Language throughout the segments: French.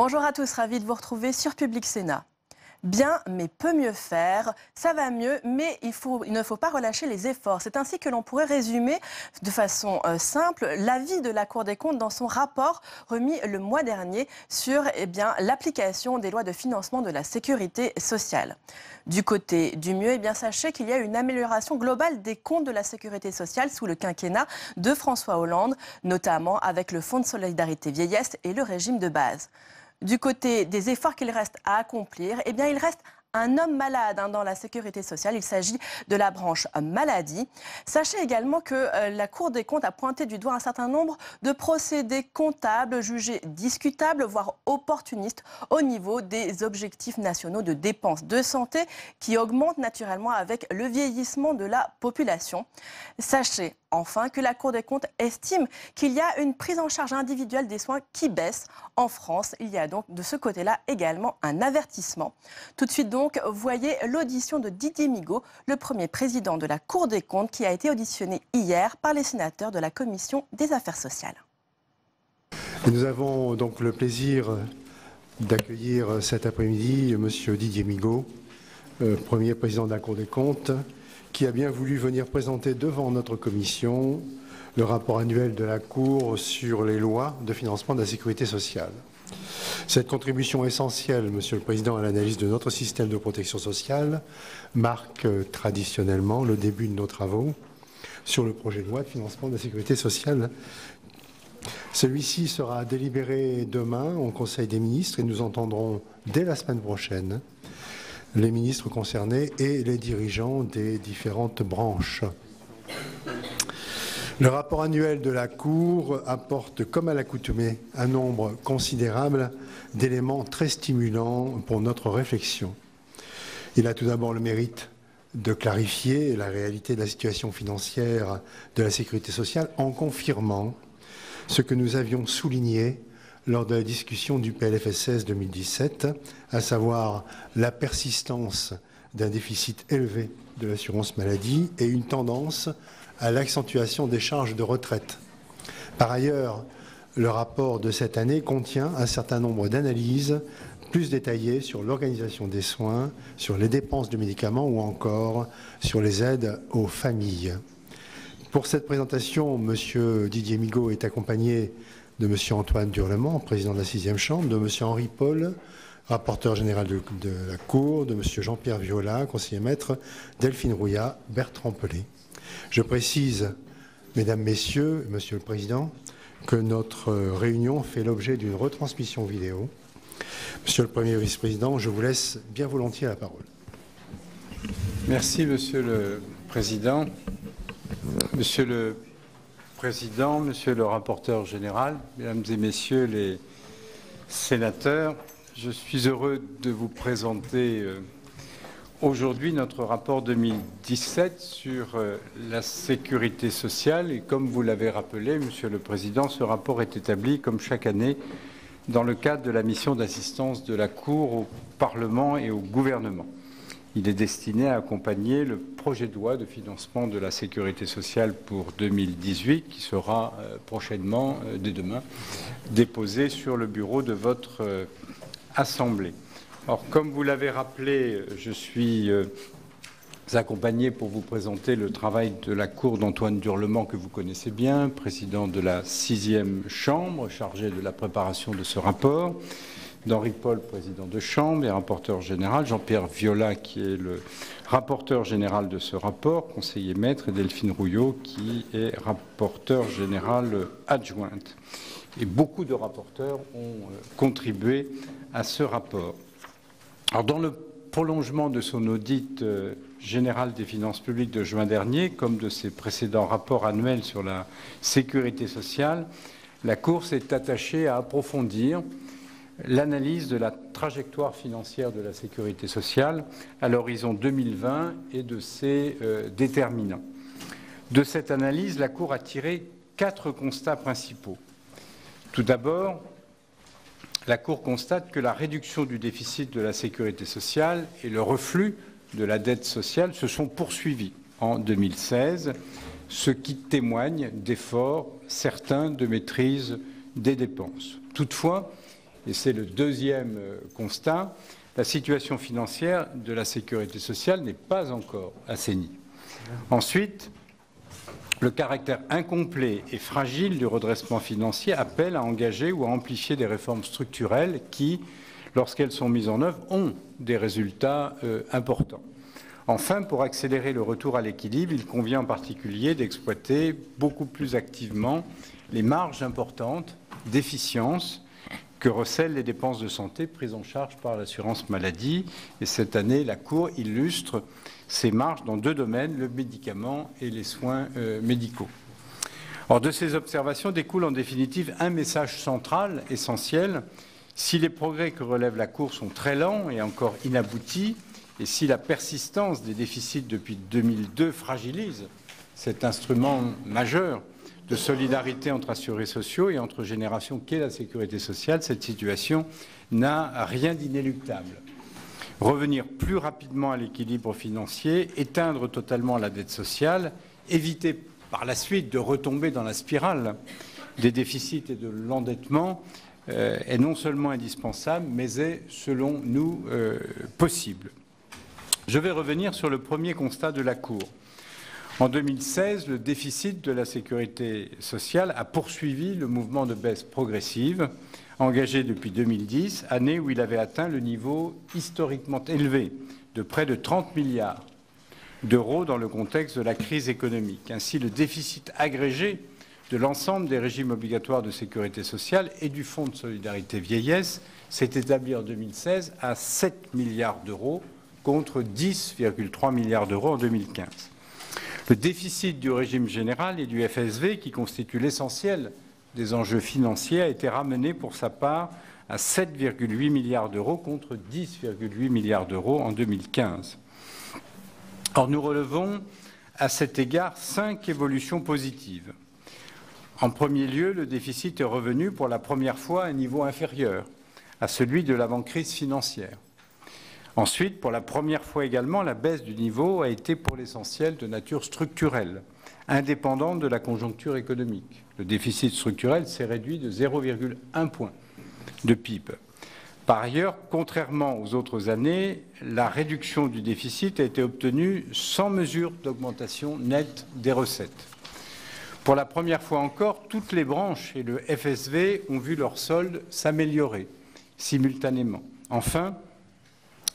Bonjour à tous, ravi de vous retrouver sur Public Sénat. Bien, mais peut mieux faire. Ça va mieux, mais il ne faut pas relâcher les efforts. C'est ainsi que l'on pourrait résumer de façon simple l'avis de la Cour des comptes dans son rapport remis le mois dernier sur l'application des lois de financement de la sécurité sociale. Du côté du mieux, sachez qu'il y a une amélioration globale des comptes de la sécurité sociale sous le quinquennat de François Hollande, notamment avec le Fonds de solidarité vieillesse et le régime de base. Du côté des efforts qu'il reste à accomplir, il reste un homme malade dans la sécurité sociale. Il s'agit de la branche maladie. Sachez également que la Cour des comptes a pointé du doigt un certain nombre de procédés comptables jugés discutables, voire opportunistes, au niveau des objectifs nationaux de dépenses de santé qui augmentent naturellement avec le vieillissement de la population. Sachez enfin que la Cour des comptes estime qu'il y a une prise en charge individuelle des soins qui baisse en France. Il y a donc de ce côté-là également un avertissement. Tout de suite donc, voyez l'audition de Didier Migaud, le premier président de la Cour des comptes qui a été auditionné hier par les sénateurs de la Commission des affaires sociales. Et nous avons donc le plaisir d'accueillir cet après-midi M. Didier Migaud, premier président de la Cour des comptes, qui a bien voulu venir présenter devant notre commission le rapport annuel de la Cour sur les lois de financement de la sécurité sociale. Cette contribution essentielle, Monsieur le Président, à l'analyse de notre système de protection sociale marque traditionnellement le début de nos travaux sur le projet de loi de financement de la sécurité sociale. Celui-ci sera délibéré demain au Conseil des ministres et nous entendrons dès la semaine prochaine les ministres concernés et les dirigeants des différentes branches. Le rapport annuel de la Cour apporte, comme à l'accoutumée, un nombre considérable d'éléments très stimulants pour notre réflexion. Il a tout d'abord le mérite de clarifier la réalité de la situation financière de la sécurité sociale en confirmant ce que nous avions souligné lors de la discussion du PLFSS 2017, à savoir la persistance d'un déficit élevé de l'assurance maladie et une tendance à l'accentuation des charges de retraite. Par ailleurs, le rapport de cette année contient un certain nombre d'analyses plus détaillées sur l'organisation des soins, sur les dépenses de médicaments ou encore sur les aides aux familles. Pour cette présentation, M. Didier Migaud est accompagné de M. Antoine Durlement, président de la 6e Chambre, de M. Henri Paul, rapporteur général de la Cour, de M. Jean-Pierre Viola, conseiller maître, Delphine Rouillat, Bertrand Pelé. Je précise, Mesdames, Messieurs, Monsieur le Président, que notre réunion fait l'objet d'une retransmission vidéo. Monsieur le Premier vice-président, je vous laisse bien volontiers la parole. Merci, Monsieur le Président. Monsieur le Président, Monsieur le rapporteur général, Mesdames et Messieurs les sénateurs, je suis heureux de vous présenter aujourd'hui notre rapport 2017 sur la sécurité sociale. Et comme vous l'avez rappelé, Monsieur le Président, ce rapport est établi, comme chaque année, dans le cadre de la mission d'assistance de la Cour au Parlement et au gouvernement. Il est destiné à accompagner le projet de loi de financement de la sécurité sociale pour 2018 qui sera prochainement, dès demain, déposé sur le bureau de votre Assemblée. Alors, comme vous l'avez rappelé, je suis accompagné pour vous présenter le travail de la Cour d'Antoine Durlement, que vous connaissez bien, président de la 6e Chambre, chargé de la préparation de ce rapport, d'Henri Paul, président de Chambre et rapporteur général, Jean-Pierre Viola, qui est le rapporteur général de ce rapport, conseiller maître, et Delphine Rouillat, qui est rapporteur général adjointe. Et beaucoup de rapporteurs ont contribué à ce rapport. Alors, dans le prolongement de son audit général des finances publiques de juin dernier, comme de ses précédents rapports annuels sur la sécurité sociale, la Cour s'est attachée à approfondir l'analyse de la trajectoire financière de la sécurité sociale à l'horizon 2020 et de ses déterminants. De cette analyse, la Cour a tiré 4 constats principaux. Tout d'abord, la Cour constate que la réduction du déficit de la sécurité sociale et le reflux de la dette sociale se sont poursuivis en 2016, ce qui témoigne d'efforts certains de maîtrise des dépenses. Toutefois, et c'est le deuxième constat, la situation financière de la sécurité sociale n'est pas encore assainie. Ensuite, le caractère incomplet et fragile du redressement financier appelle à engager ou à amplifier des réformes structurelles qui, lorsqu'elles sont mises en œuvre, ont des résultats importants. Enfin, pour accélérer le retour à l'équilibre, il convient en particulier d'exploiter beaucoup plus activement les marges importantes d'efficience que recèlent les dépenses de santé prises en charge par l'assurance maladie. Et cette année, la Cour illustre ces marges dans deux domaines, le médicament et les soins médicaux. Or, de ces observations découle en définitive un message central, essentiel. Si les progrès que relève la Cour sont très lents et encore inaboutis, et si la persistance des déficits depuis 2002 fragilise cet instrument majeur de solidarité entre assurés sociaux et entre générations qu'est la sécurité sociale, cette situation n'a rien d'inéluctable. Revenir plus rapidement à l'équilibre financier, éteindre totalement la dette sociale, éviter par la suite de retomber dans la spirale des déficits et de l'endettement est non seulement indispensable, mais est, selon nous, possible. Je vais revenir sur le premier constat de la Cour. En 2016, le déficit de la sécurité sociale a poursuivi le mouvement de baisse progressive engagé depuis 2010, année où il avait atteint le niveau historiquement élevé de près de 30 milliards d'euros dans le contexte de la crise économique. Ainsi, le déficit agrégé de l'ensemble des régimes obligatoires de sécurité sociale et du Fonds de solidarité vieillesse s'est établi en 2016 à 7 milliards d'euros contre 10,3 milliards d'euros en 2015. Le déficit du régime général et du FSV, qui constitue l'essentiel des enjeux financiers, a été ramené pour sa part à 7,8 milliards d'euros contre 10,8 milliards d'euros en 2015. Or, nous relevons à cet égard 5 évolutions positives. En premier lieu, le déficit est revenu pour la première fois à un niveau inférieur à celui de l'avant-crise financière. Ensuite, pour la première fois également, la baisse du niveau a été pour l'essentiel de nature structurelle, indépendante de la conjoncture économique. Le déficit structurel s'est réduit de 0,1 point de PIB. Par ailleurs, contrairement aux autres années, la réduction du déficit a été obtenue sans mesure d'augmentation nette des recettes. Pour la première fois encore, toutes les branches et le FSV ont vu leur solde s'améliorer simultanément. Enfin,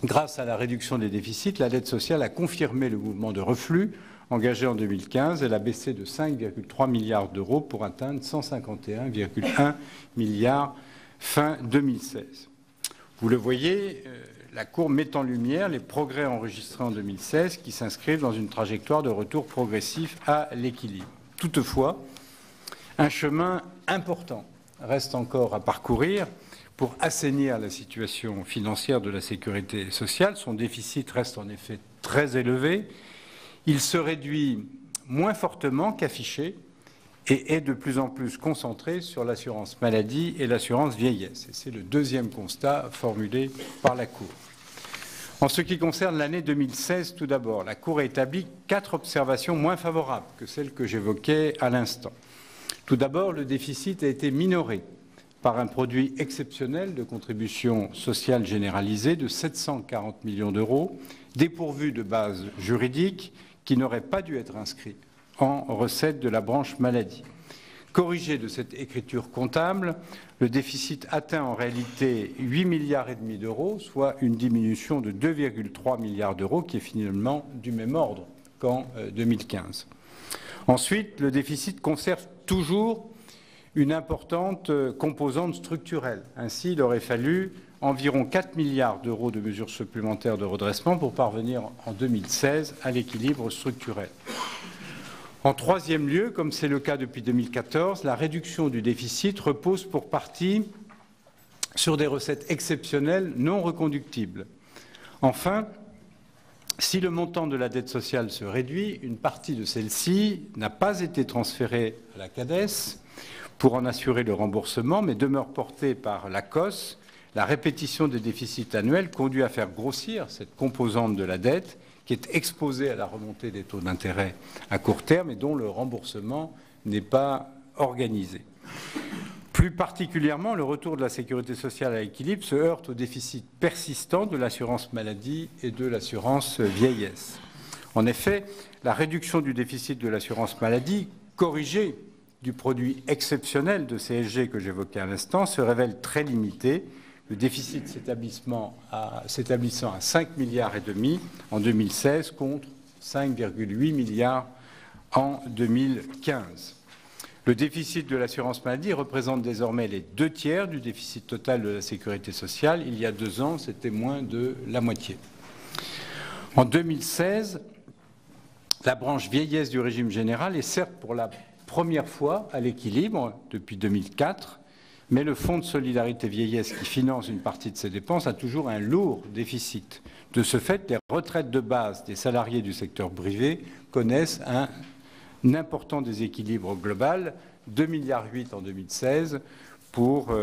grâce à la réduction des déficits, la dette sociale a confirmé le mouvement de reflux engagé en 2015. Elle a baissé de 5,3 milliards d'euros pour atteindre 151,1 milliards fin 2016. Vous le voyez, la Cour met en lumière les progrès enregistrés en 2016 qui s'inscrivent dans une trajectoire de retour progressif à l'équilibre. Toutefois, un chemin important reste encore à parcourir pour assainir la situation financière de la sécurité sociale. Son déficit reste en effet très élevé. Il se réduit moins fortement qu'affiché et est de plus en plus concentré sur l'assurance maladie et l'assurance vieillesse. Et c'est le deuxième constat formulé par la Cour. En ce qui concerne l'année 2016, tout d'abord, la Cour a établi 4 observations moins favorables que celles que j'évoquais à l'instant. Tout d'abord, le déficit a été minoré par un produit exceptionnel de contribution sociale généralisée de 740 millions d'euros, dépourvu de base juridique, qui n'aurait pas dû être inscrit en recettes de la branche maladie. Corrigé de cette écriture comptable, le déficit atteint en réalité 8,5 milliards d'euros, soit une diminution de 2,3 milliards d'euros, qui est finalement du même ordre qu'en 2015. Ensuite, le déficit conserve toujours une importante composante structurelle. Ainsi, il aurait fallu environ 4 milliards d'euros de mesures supplémentaires de redressement pour parvenir en 2016 à l'équilibre structurel. En troisième lieu, comme c'est le cas depuis 2014, la réduction du déficit repose pour partie sur des recettes exceptionnelles non reconductibles. Enfin, si le montant de la dette sociale se réduit, une partie de celle-ci n'a pas été transférée à la CADES pour en assurer le remboursement, mais demeure portée par l'ACOS. La répétition des déficits annuels conduit à faire grossir cette composante de la dette qui est exposée à la remontée des taux d'intérêt à court terme et dont le remboursement n'est pas organisé. Plus particulièrement, le retour de la sécurité sociale à l'équilibre se heurte au déficit persistant de l'assurance maladie et de l'assurance vieillesse. En effet, la réduction du déficit de l'assurance maladie, corrigée du produit exceptionnel de CSG que j'évoquais à l'instant, se révèle très limitée, le déficit s'établissant à 5,5 milliards en 2016 contre 5,8 milliards en 2015. Le déficit de l'assurance maladie représente désormais les 2/3 du déficit total de la sécurité sociale. Il y a 2 ans, c'était moins de la moitié. En 2016, la branche vieillesse du régime général est certes pour la première fois à l'équilibre depuis 2004, mais le Fonds de solidarité vieillesse qui finance une partie de ses dépenses a toujours un lourd déficit. De ce fait, les retraites de base des salariés du secteur privé connaissent un important déséquilibre global, 2,8 milliards en 2016 pour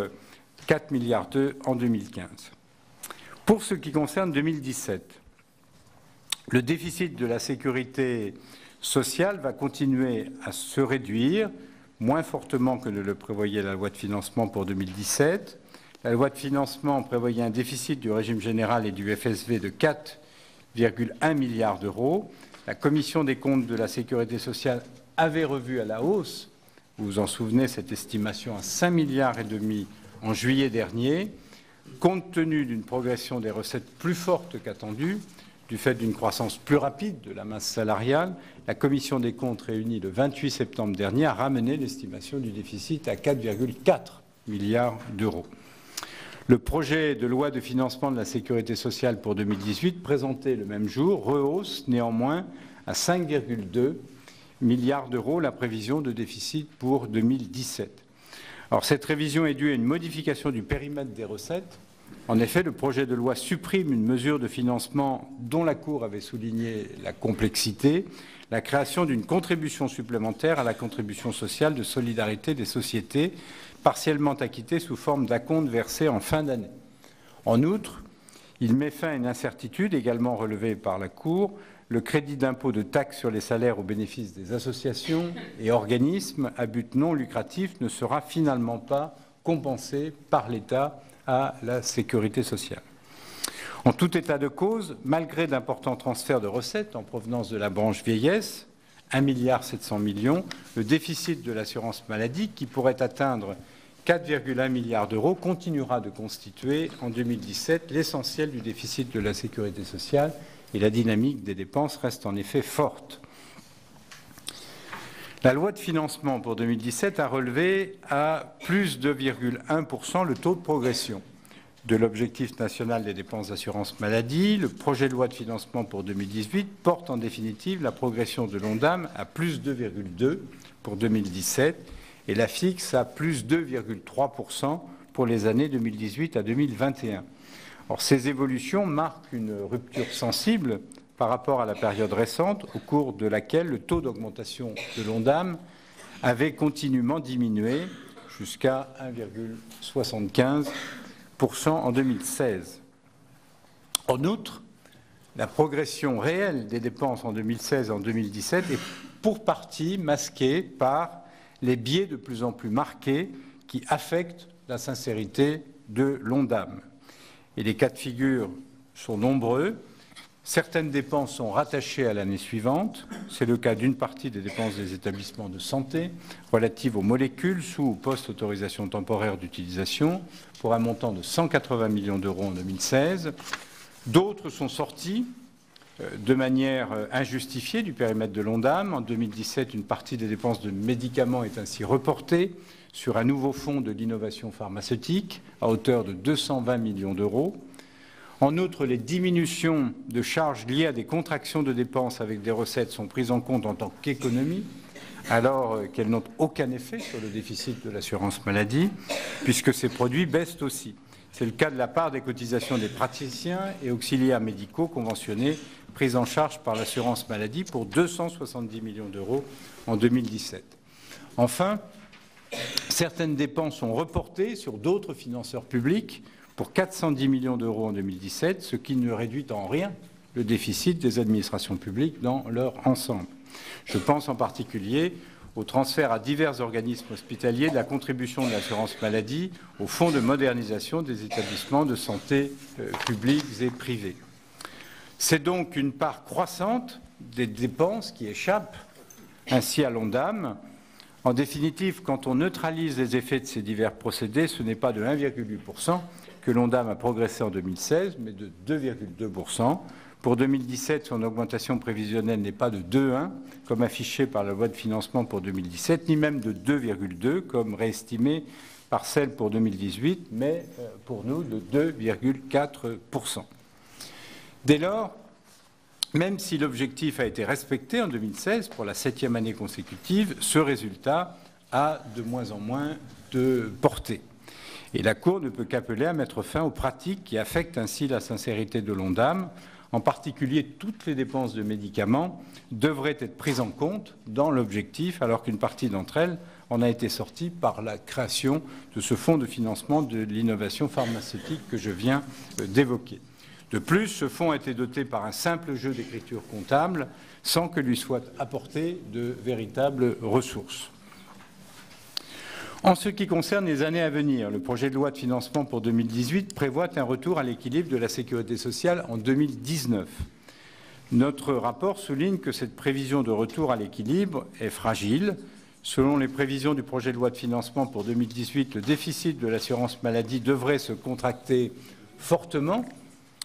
4,2 milliards en 2015. Pour ce qui concerne 2017, le déficit de la sécurité sociale va continuer à se réduire, moins fortement que ne le prévoyait la loi de financement pour 2017. La loi de financement prévoyait un déficit du régime général et du FSV de 4,1 milliards d'euros. La Commission des comptes de la sécurité sociale avait revu à la hausse, vous vous en souvenez, cette estimation à 5,5 milliards en juillet dernier, compte tenu d'une progression des recettes plus forte qu'attendue, du fait d'une croissance plus rapide de la masse salariale. La Commission des comptes réunie le 28 septembre dernier a ramené l'estimation du déficit à 4,4 milliards d'euros. Le projet de loi de financement de la sécurité sociale pour 2018, présenté le même jour, rehausse néanmoins à 5,2 milliards d'euros la prévision de déficit pour 2017. Alors, cette révision est due à une modification du périmètre des recettes. En effet, le projet de loi supprime une mesure de financement dont la Cour avait souligné la complexité, la création d'une contribution supplémentaire à la contribution sociale de solidarité des sociétés, partiellement acquittée sous forme d'acompte versé en fin d'année. En outre, il met fin à une incertitude également relevée par la Cour. Le crédit d'impôt de taxe sur les salaires au bénéfice des associations et organismes à but non lucratif ne sera finalement pas compensé par l'État à la sécurité sociale. En tout état de cause, malgré d'importants transferts de recettes en provenance de la branche vieillesse, 1,7 milliard, le déficit de l'assurance maladie, qui pourrait atteindre 4,1 milliards d'euros, continuera de constituer en 2017 l'essentiel du déficit de la sécurité sociale et la dynamique des dépenses reste en effet forte. La loi de financement pour 2017 a relevé à plus de 2,1% le taux de progression de l'objectif national des dépenses d'assurance maladie. Le projet de loi de financement pour 2018 porte en définitive la progression de l'ONDAM à plus 2,2% pour 2017 et la fixe à plus 2,3% pour les années 2018 à 2021. Or, ces évolutions marquent une rupture sensible par rapport à la période récente, au cours de laquelle le taux d'augmentation de l'ONDAM avait continuellement diminué jusqu'à 1,75% en 2016. En outre, la progression réelle des dépenses en 2016 et en 2017 est pour partie masquée par les biais de plus en plus marqués qui affectent la sincérité de l'ONDAM. Et les cas de figure sont nombreux. Certaines dépenses sont rattachées à l'année suivante. C'est le cas d'une partie des dépenses des établissements de santé relatives aux molécules sous ou post-autorisation temporaire d'utilisation pour un montant de 180 millions d'euros en 2016. D'autres sont sorties de manière injustifiée du périmètre de l'ONDAM. En 2017, une partie des dépenses de médicaments est ainsi reportée sur un nouveau fonds de l'innovation pharmaceutique à hauteur de 220 millions d'euros. En outre, les diminutions de charges liées à des contractions de dépenses avec des recettes sont prises en compte en tant qu'économie, alors qu'elles n'ont aucun effet sur le déficit de l'assurance maladie, puisque ces produits baissent aussi. C'est le cas de la part des cotisations des praticiens et auxiliaires médicaux conventionnés pris en charge par l'assurance maladie pour 270 millions d'euros en 2017. Enfin, certaines dépenses sont reportées sur d'autres financeurs publics pour 410 millions d'euros en 2017, ce qui ne réduit en rien le déficit des administrations publiques dans leur ensemble. Je pense en particulier au transfert à divers organismes hospitaliers de la contribution de l'assurance maladie au fonds de modernisation des établissements de santé publics et privés. C'est donc une part croissante des dépenses qui échappent ainsi à l'ONDAM. En définitive, quand on neutralise les effets de ces divers procédés, ce n'est pas de 1,8% que l'ONDAM a progressé en 2016, mais de 2,2%. Pour 2017, son augmentation prévisionnelle n'est pas de 2,1, comme affiché par la loi de financement pour 2017, ni même de 2,2, comme réestimé par celle pour 2018, mais pour nous de 2,4%. Dès lors, même si l'objectif a été respecté en 2016 pour la 7e année consécutive, ce résultat a de moins en moins de portée. Et la Cour ne peut qu'appeler à mettre fin aux pratiques qui affectent ainsi la sincérité de l'ONDAM. En particulier, toutes les dépenses de médicaments devraient être prises en compte dans l'objectif, alors qu'une partie d'entre elles en a été sortie par la création de ce fonds de financement de l'innovation pharmaceutique que je viens d'évoquer. De plus, ce fonds a été doté par un simple jeu d'écriture comptable, sans que lui soient apportées de véritables ressources. En ce qui concerne les années à venir, le projet de loi de financement pour 2018 prévoit un retour à l'équilibre de la sécurité sociale en 2019. Notre rapport souligne que cette prévision de retour à l'équilibre est fragile. Selon les prévisions du projet de loi de financement pour 2018, le déficit de l'assurance maladie devrait se contracter fortement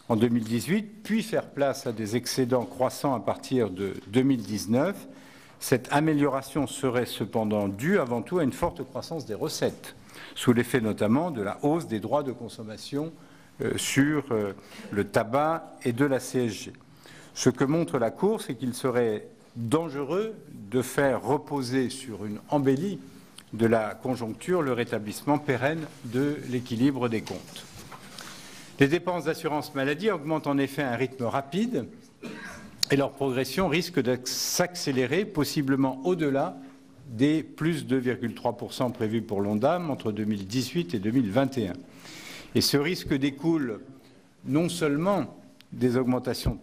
en 2018, puis faire place à des excédents croissants à partir de 2019. Cette amélioration serait cependant due avant tout à une forte croissance des recettes, sous l'effet notamment de la hausse des droits de consommation sur le tabac et de la CSG. Ce que montre la Cour, c'est qu'il serait dangereux de faire reposer sur une embellie de la conjoncture le rétablissement pérenne de l'équilibre des comptes. Les dépenses d'assurance maladie augmentent en effet à un rythme rapide et leur progression risque de s'accélérer, possiblement au-delà des plus 2,3% prévus pour l'ONDAM entre 2018 et 2021. Et ce risque découle non seulement des augmentations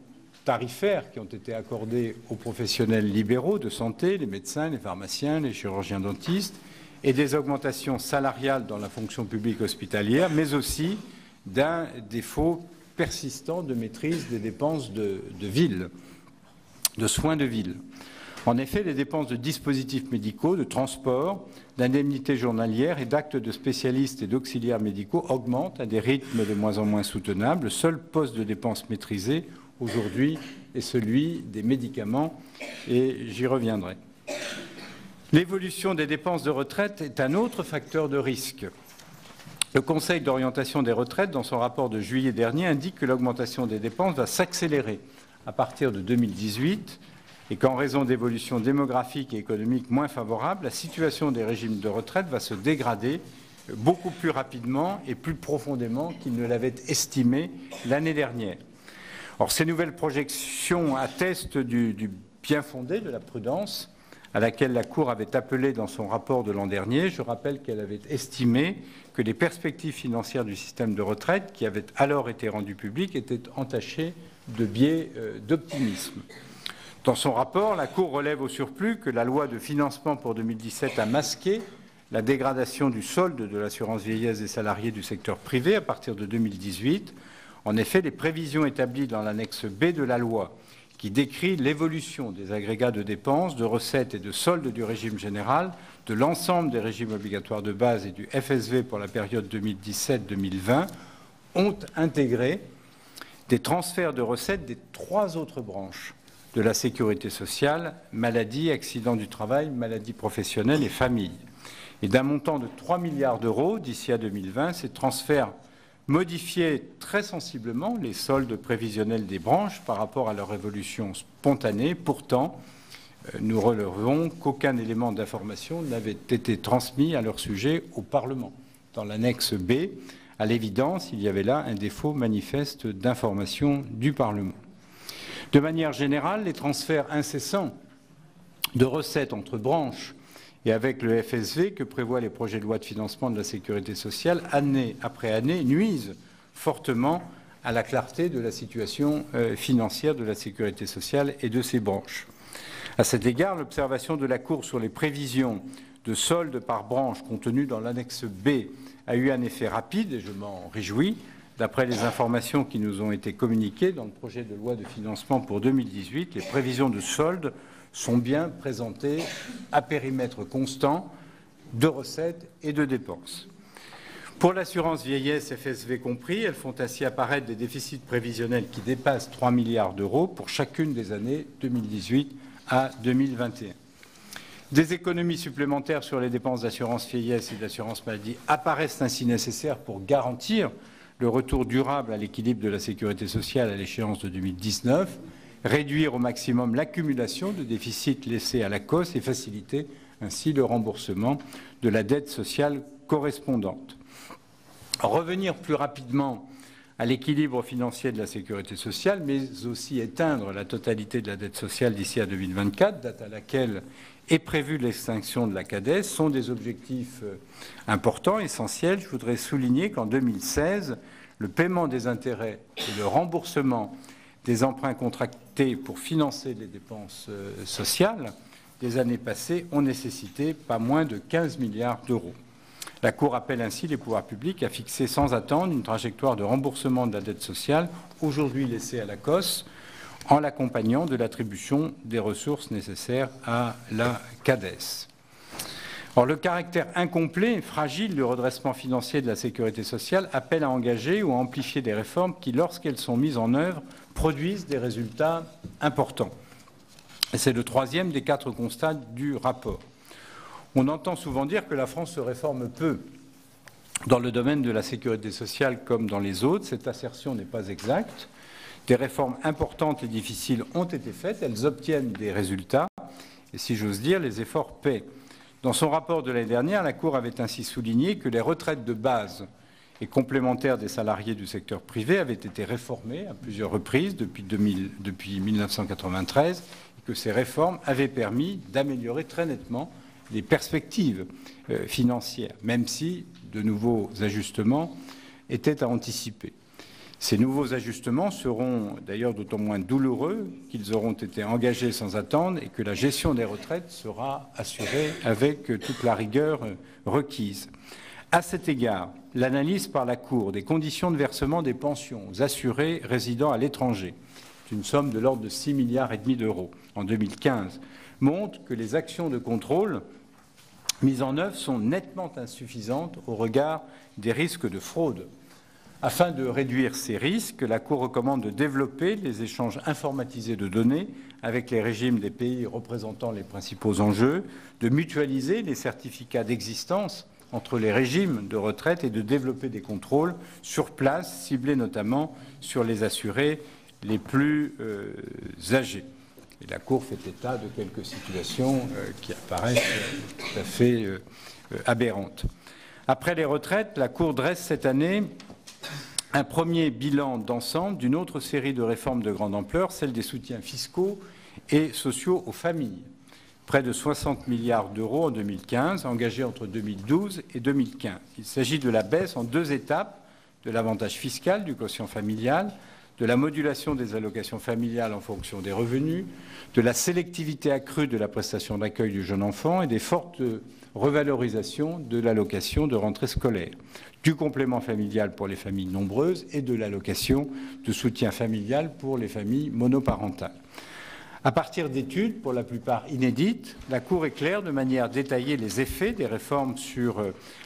tarifaires qui ont été accordées aux professionnels libéraux de santé, les médecins, les pharmaciens, les chirurgiens dentistes, et des augmentations salariales dans la fonction publique hospitalière, mais aussi d'un défaut persistant de maîtrise des dépenses de ville, de soins de ville. En effet, les dépenses de dispositifs médicaux, de transport, d'indemnités journalières et d'actes de spécialistes et d'auxiliaires médicaux augmentent à des rythmes de moins en moins soutenables. Le seul poste de dépenses maîtrisé aujourd'hui est celui des médicaments, et j'y reviendrai. L'évolution des dépenses de retraite est un autre facteur de risque. Le Conseil d'orientation des retraites, dans son rapport de juillet dernier, indique que l'augmentation des dépenses va s'accélérer à partir de 2018 et qu'en raison d'évolutions démographiques et économiques moins favorables, la situation des régimes de retraite va se dégrader beaucoup plus rapidement et plus profondément qu'il ne l'avait estimé l'année dernière. Or, ces nouvelles projections attestent du bien fondé de la prudence à laquelle la Cour avait appelé dans son rapport de l'an dernier. Je rappelle qu'elle avait estimé que les perspectives financières du système de retraite, qui avaient alors été rendues publiques, étaient entachées de biais d'optimisme. Dans son rapport, la Cour relève au surplus que la loi de financement pour 2017 a masqué la dégradation du solde de l'assurance vieillesse des salariés du secteur privé à partir de 2018. En effet, les prévisions établies dans l'annexe B de la loi, qui décrit l'évolution des agrégats de dépenses, de recettes et de soldes du régime général, de l'ensemble des régimes obligatoires de base et du FSV pour la période 2017-2020, ont intégré des transferts de recettes des 3 autres branches de la sécurité sociale, maladie, accident du travail, maladie professionnelle et famille. Et d'un montant de 3 milliards d'euros d'ici à 2020, ces transferts modifiaient très sensiblement les soldes prévisionnels des branches par rapport à leur évolution spontanée. Pourtant, nous relevons qu'aucun élément d'information n'avait été transmis à leur sujet au Parlement. Dans l'annexe B, à l'évidence, il y avait là un défaut manifeste d'information du Parlement. De manière générale, les transferts incessants de recettes entre branches et avec le FSV que prévoient les projets de loi de financement de la sécurité sociale, année après année, nuisent fortement à la clarté de la situation financière de la sécurité sociale et de ses branches. À cet égard, l'observation de la Cour sur les prévisions de solde par branche contenues dans l'annexe B a eu un effet rapide, et je m'en réjouis. D'après les informations qui nous ont été communiquées dans le projet de loi de financement pour 2018, les prévisions de solde sont bien présentées à périmètre constant de recettes et de dépenses. Pour l'assurance vieillesse, FSV compris, elles font ainsi apparaître des déficits prévisionnels qui dépassent 3 milliards d'euros pour chacune des années 2018 à 2021. Des économies supplémentaires sur les dépenses d'assurance vieillesse et d'assurance maladie apparaissent ainsi nécessaires pour garantir le retour durable à l'équilibre de la sécurité sociale à l'échéance de 2019, réduire au maximum l'accumulation de déficits laissés à l'ACOSS et faciliter ainsi le remboursement de la dette sociale correspondante. Revenir plus rapidement à l'équilibre financier de la sécurité sociale, mais aussi éteindre la totalité de la dette sociale d'ici à 2024, date à laquelle est prévue l'extinction de la CADES, sont des objectifs importants, essentiels. Je voudrais souligner qu'en 2016, le paiement des intérêts et le remboursement des emprunts contractés pour financer les dépenses sociales des années passées ont nécessité pas moins de 15 milliards d'euros. La Cour appelle ainsi les pouvoirs publics à fixer sans attendre une trajectoire de remboursement de la dette sociale, aujourd'hui laissée à l'ACOSS, en l'accompagnant de l'attribution des ressources nécessaires à la CADES. Or, le caractère incomplet et fragile du redressement financier de la sécurité sociale appelle à engager ou à amplifier des réformes qui, lorsqu'elles sont mises en œuvre, produisent des résultats importants. Et c'est le troisième des 4 constats du rapport. On entend souvent dire que la France se réforme peu dans le domaine de la sécurité sociale comme dans les autres. Cette assertion n'est pas exacte. Des réformes importantes et difficiles ont été faites, elles obtiennent des résultats, et si j'ose dire, les efforts paient. Dans son rapport de l'année dernière, la Cour avait ainsi souligné que les retraites de base et complémentaires des salariés du secteur privé avaient été réformées à plusieurs reprises depuis 1993, et que ces réformes avaient permis d'améliorer très nettement les perspectives financières, même si de nouveaux ajustements étaient à anticiper. Ces nouveaux ajustements seront d'ailleurs d'autant moins douloureux qu'ils auront été engagés sans attendre et que la gestion des retraites sera assurée avec toute la rigueur requise. À cet égard, l'analyse par la Cour des conditions de versement des pensions aux assurés résidant à l'étranger, une somme de l'ordre de 6,5 milliards d'euros en 2015, montre que les actions de contrôle mises en œuvre sont nettement insuffisantes au regard des risques de fraude. Afin de réduire ces risques, la Cour recommande de développer les échanges informatisés de données avec les régimes des pays représentant les principaux enjeux, de mutualiser les certificats d'existence entre les régimes de retraite et de développer des contrôles sur place, ciblés notamment sur les assurés les plus âgés. Et la Cour fait état de quelques situations qui apparaissent tout à fait aberrantes. Après les retraites, la Cour dresse cette année un premier bilan d'ensemble d'une autre série de réformes de grande ampleur, celle des soutiens fiscaux et sociaux aux familles. Près de 60 milliards d'euros en 2015, engagés entre 2012 et 2015. Il s'agit de la baisse en 2 étapes de l'avantage fiscal du quotient familial, de la modulation des allocations familiales en fonction des revenus, de la sélectivité accrue de la prestation d'accueil du jeune enfant et des fortes revalorisations de l'allocation de rentrée scolaire, du complément familial pour les familles nombreuses et de l'allocation de soutien familial pour les familles monoparentales. À partir d'études, pour la plupart inédites, la Cour éclaire de manière détaillée les effets des réformes sur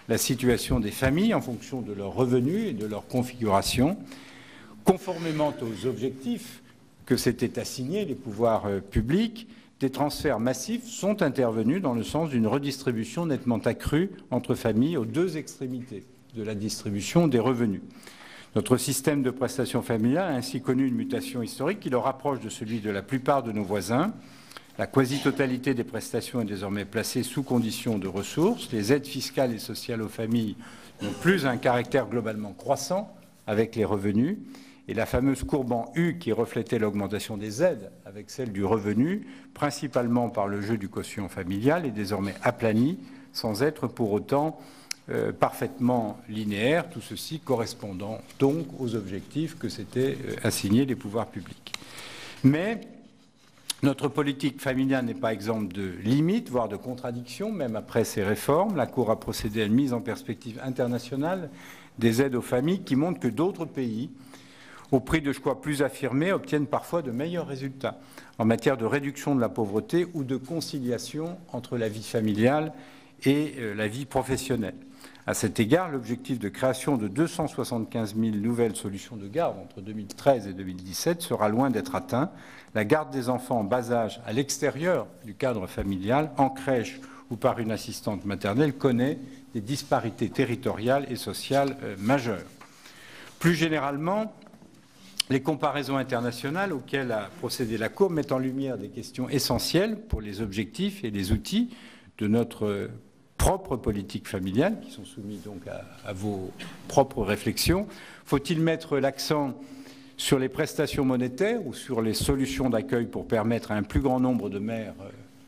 la situation des familles en fonction de leurs revenus et de leur configuration. Conformément aux objectifs que s'étaient assignés les pouvoirs publics, des transferts massifs sont intervenus dans le sens d'une redistribution nettement accrue entre familles aux 2 extrémités de la distribution des revenus. Notre système de prestations familiales a ainsi connu une mutation historique qui le rapproche de celui de la plupart de nos voisins. La quasi-totalité des prestations est désormais placée sous condition de ressources. Les aides fiscales et sociales aux familles n'ont plus un caractère globalement croissant avec les revenus. Et la fameuse courbe en U qui reflétait l'augmentation des aides avec celle du revenu, principalement par le jeu du quotient familial, est désormais aplanie, sans être pour autant parfaitement linéaire, tout ceci correspondant donc aux objectifs que s'étaient assignés les pouvoirs publics. Mais Notre politique familiale n'est pas exempte de limites, voire de contradictions, même après ces réformes. La Cour a procédé à une mise en perspective internationale des aides aux familles qui montrent que d'autres pays, au prix de choix plus affirmés, obtiennent parfois de meilleurs résultats en matière de réduction de la pauvreté ou de conciliation entre la vie familiale et la vie professionnelle. À cet égard, l'objectif de création de 275 000 nouvelles solutions de garde entre 2013 et 2017 sera loin d'être atteint. La garde des enfants en bas âge à l'extérieur du cadre familial, en crèche ou par une assistante maternelle, connaît des disparités territoriales et sociales majeures. Plus généralement, les comparaisons internationales auxquelles a procédé la Cour mettent en lumière des questions essentielles pour les objectifs et les outils de notre propre politique familiale, qui sont soumis donc à vos propres réflexions. Faut-il mettre l'accent sur les prestations monétaires ou sur les solutions d'accueil pour permettre à un plus grand nombre de mères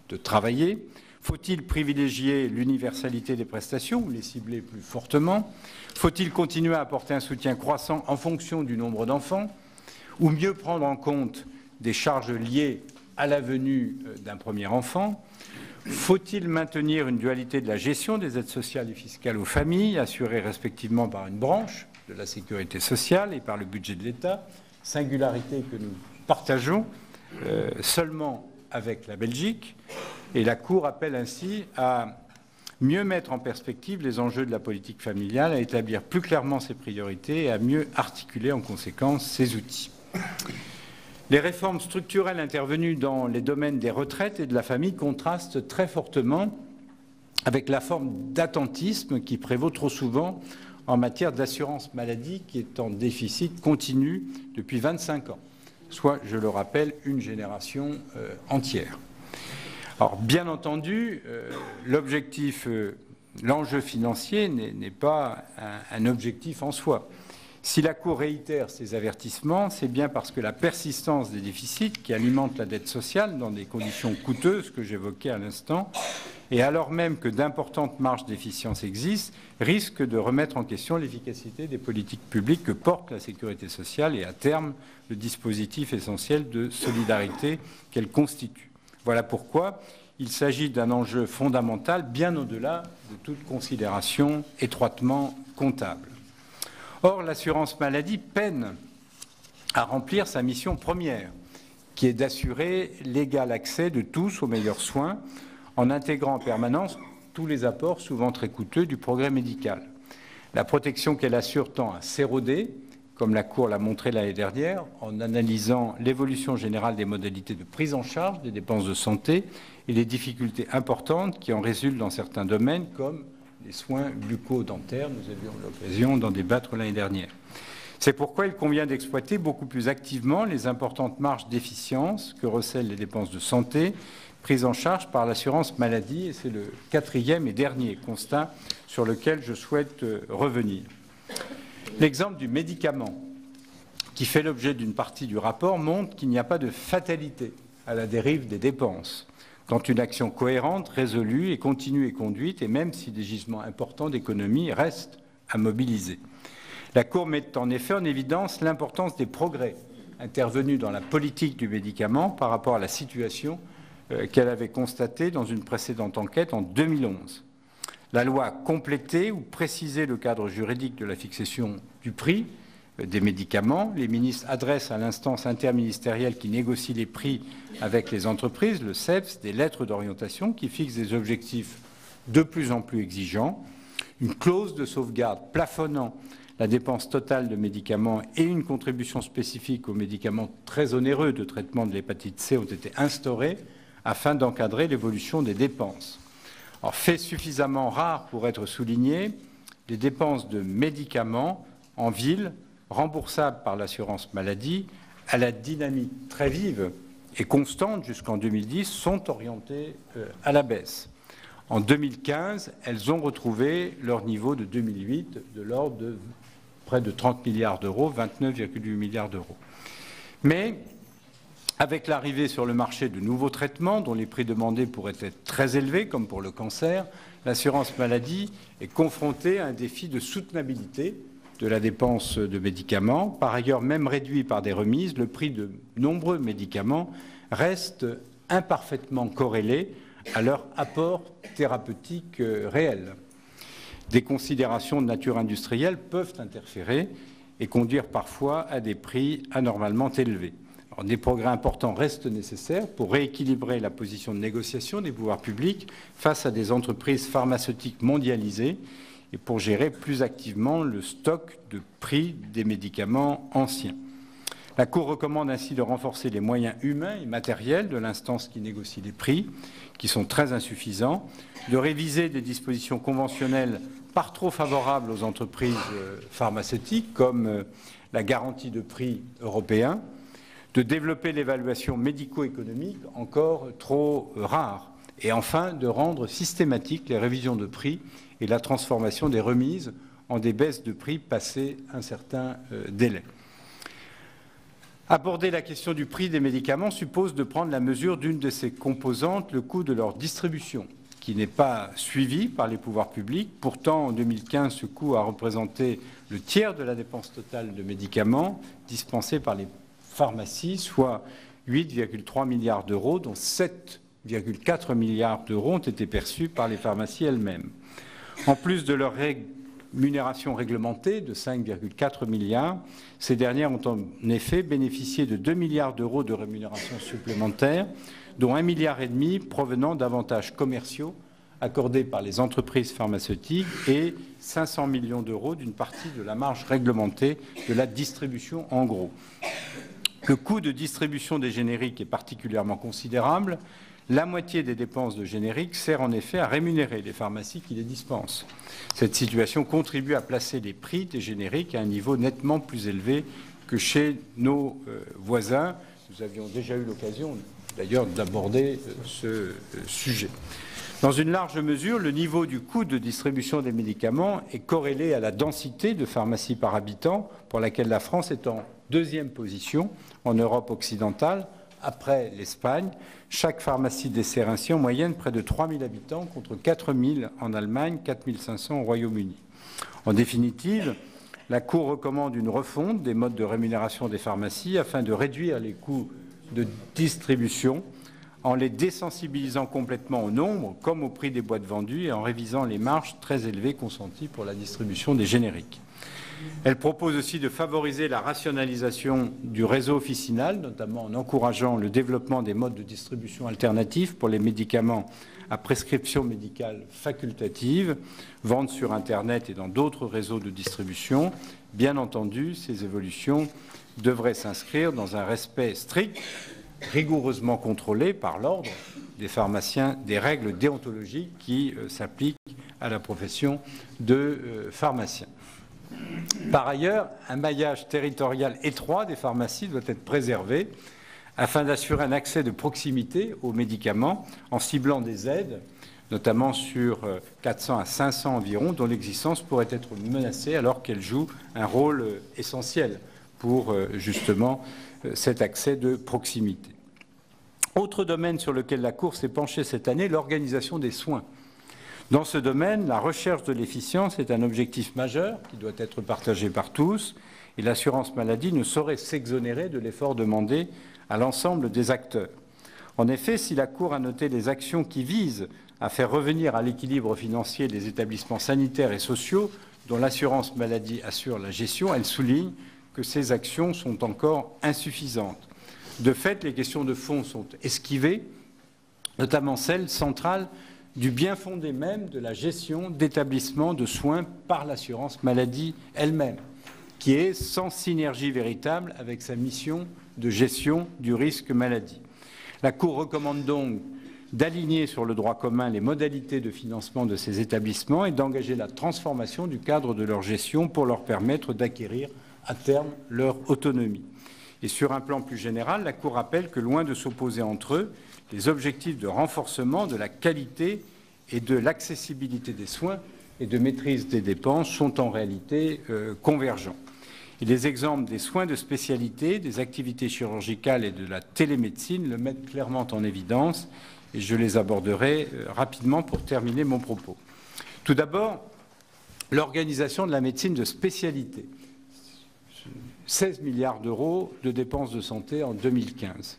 de travailler? Faut-il privilégier l'universalité des prestations ou les cibler plus fortement? Faut-il continuer à apporter un soutien croissant en fonction du nombre d'enfants? Ou mieux prendre en compte des charges liées à la venue d'un premier enfant? Faut-il maintenir une dualité de la gestion des aides sociales et fiscales aux familles, assurées respectivement par une branche de la sécurité sociale et par le budget de l'État, singularité que nous partageons seulement avec la Belgique? Et la Cour appelle ainsi à mieux mettre en perspective les enjeux de la politique familiale, à établir plus clairement ses priorités et à mieux articuler en conséquence ses outils. Les réformes structurelles intervenues dans les domaines des retraites et de la famille contrastent très fortement avec la forme d'attentisme qui prévaut trop souvent en matière d'assurance maladie, qui est en déficit continu depuis 25 ans, soit, je le rappelle, une génération entière. Alors, bien entendu, l'enjeu financier n'est pas un objectif en soi. Si la Cour réitère ces avertissements, c'est bien parce que la persistance des déficits qui alimentent la dette sociale dans des conditions coûteuses que j'évoquais à l'instant, et alors même que d'importantes marges d'efficience existent, risque de remettre en question l'efficacité des politiques publiques que porte la sécurité sociale et à terme le dispositif essentiel de solidarité qu'elle constitue. Voilà pourquoi il s'agit d'un enjeu fondamental bien au-delà de toute considération étroitement comptable. Or, l'assurance maladie peine à remplir sa mission première, qui est d'assurer l'égal accès de tous aux meilleurs soins, en intégrant en permanence tous les apports, souvent très coûteux, du progrès médical. La protection qu'elle assure tend à s'éroder, comme la Cour l'a montré l'année dernière, en analysant l'évolution générale des modalités de prise en charge des dépenses de santé et les difficultés importantes qui en résultent dans certains domaines, comme les soins bucco-dentaires. Nous avions l'occasion d'en débattre l'année dernière. C'est pourquoi il convient d'exploiter beaucoup plus activement les importantes marges d'efficience que recèlent les dépenses de santé prises en charge par l'assurance maladie. Et c'est le quatrième et dernier constat sur lequel je souhaite revenir. L'exemple du médicament, qui fait l'objet d'une partie du rapport, montre qu'il n'y a pas de fatalité à la dérive des dépenses, quand une action cohérente, résolue et continue est conduite, et même si des gisements importants d'économie restent à mobiliser. La Cour met en effet en évidence l'importance des progrès intervenus dans la politique du médicament par rapport à la situation qu'elle avait constatée dans une précédente enquête en 2011. La loi a complété ou précisé le cadre juridique de la fixation du prix des médicaments. Les ministres adressent à l'instance interministérielle qui négocie les prix avec les entreprises, le CEPS, des lettres d'orientation qui fixent des objectifs de plus en plus exigeants. Une clause de sauvegarde plafonnant la dépense totale de médicaments et une contribution spécifique aux médicaments très onéreux de traitement de l'hépatite C ont été instaurées afin d'encadrer l'évolution des dépenses. Alors, fait suffisamment rare pour être souligné, les dépenses de médicaments en ville, remboursables par l'assurance maladie, à la dynamique très vive et constante jusqu'en 2010, sont orientées à la baisse. En 2015, elles ont retrouvé leur niveau de 2008, de l'ordre de près de 30 milliards d'euros, 29,8 milliards d'euros. Mais avec l'arrivée sur le marché de nouveaux traitements dont les prix demandés pourraient être très élevés, comme pour le cancer, l'assurance maladie est confrontée à un défi de soutenabilité de la dépense de médicaments. Par ailleurs, même réduit par des remises, le prix de nombreux médicaments reste imparfaitement corrélé à leur apport thérapeutique réel. Des considérations de nature industrielle peuvent interférer et conduire parfois à des prix anormalement élevés. Alors, des progrès importants restent nécessaires pour rééquilibrer la position de négociation des pouvoirs publics face à des entreprises pharmaceutiques mondialisées et pour gérer plus activement le stock de prix des médicaments anciens. La Cour recommande ainsi de renforcer les moyens humains et matériels de l'instance qui négocie les prix, qui sont très insuffisants, de réviser des dispositions conventionnelles par trop favorables aux entreprises pharmaceutiques, comme la garantie de prix européen, de développer l'évaluation médico-économique, encore trop rare, et enfin de rendre systématiques les révisions de prix et la transformation des remises en des baisses de prix passé un certain délai. Aborder la question du prix des médicaments suppose de prendre la mesure d'une de ses composantes, le coût de leur distribution, qui n'est pas suivi par les pouvoirs publics. Pourtant, en 2015, ce coût a représenté le tiers de la dépense totale de médicaments dispensés par les pharmacies, soit 8,3 milliards d'euros, dont 7,4 milliards d'euros ont été perçus par les pharmacies elles-mêmes. En plus de leur rémunération réglementée de 5,4 milliards, ces dernières ont en effet bénéficié de 2 milliards d'euros de rémunération supplémentaire, dont 1,5 milliard provenant d'avantages commerciaux accordés par les entreprises pharmaceutiques et 500 millions d'euros d'une partie de la marge réglementée de la distribution en gros. Le coût de distribution des génériques est particulièrement considérable. La moitié des dépenses de génériques sert en effet à rémunérer les pharmacies qui les dispensent. Cette situation contribue à placer les prix des génériques à un niveau nettement plus élevé que chez nos voisins. Nous avions déjà eu l'occasion d'ailleurs d'aborder ce sujet. Dans une large mesure, le niveau du coût de distribution des médicaments est corrélé à la densité de pharmacies par habitant, pour laquelle la France est en deuxième position en Europe occidentale, après l'Espagne. Chaque pharmacie dessert ainsi en moyenne près de 3 000 habitants contre 4 000 en Allemagne, 4 500 au Royaume-Uni. En définitive, la Cour recommande une refonte des modes de rémunération des pharmacies afin de réduire les coûts de distribution en les désensibilisant complètement au nombre comme au prix des boîtes vendues et en révisant les marges très élevées consenties pour la distribution des génériques. Elle propose aussi de favoriser la rationalisation du réseau officinal, notamment en encourageant le développement des modes de distribution alternatifs pour les médicaments à prescription médicale facultative, vente sur Internet et dans d'autres réseaux de distribution. Bien entendu, ces évolutions devraient s'inscrire dans un respect strict, rigoureusement contrôlé par l'ordre des pharmaciens, des règles déontologiques qui s'appliquent à la profession de pharmacien. Par ailleurs, un maillage territorial étroit des pharmacies doit être préservé afin d'assurer un accès de proximité aux médicaments en ciblant des aides, notamment sur 400 à 500 environ, dont l'existence pourrait être menacée alors qu'elles jouent un rôle essentiel pour justement cet accès de proximité. Autre domaine sur lequel la Cour s'est penchée cette année, l'organisation des soins. Dans ce domaine, la recherche de l'efficience est un objectif majeur qui doit être partagé par tous et l'assurance maladie ne saurait s'exonérer de l'effort demandé à l'ensemble des acteurs. En effet, si la Cour a noté les actions qui visent à faire revenir à l'équilibre financier des établissements sanitaires et sociaux dont l'assurance maladie assure la gestion, elle souligne que ces actions sont encore insuffisantes. De fait, les questions de fond sont esquivées, notamment celles centrales du bien-fondé même de la gestion d'établissements de soins par l'assurance maladie elle-même, qui est sans synergie véritable avec sa mission de gestion du risque maladie. La Cour recommande donc d'aligner sur le droit commun les modalités de financement de ces établissements et d'engager la transformation du cadre de leur gestion pour leur permettre d'acquérir à terme leur autonomie. Et sur un plan plus général, la Cour rappelle que loin de s'opposer entre eux, les objectifs de renforcement de la qualité et de l'accessibilité des soins et de maîtrise des dépenses sont en réalité convergents. Et les exemples des soins de spécialité, des activités chirurgicales et de la télémédecine le mettent clairement en évidence et je les aborderai rapidement pour terminer mon propos. Tout d'abord, l'organisation de la médecine de spécialité. 16 milliards d'euros de dépenses de santé en 2015.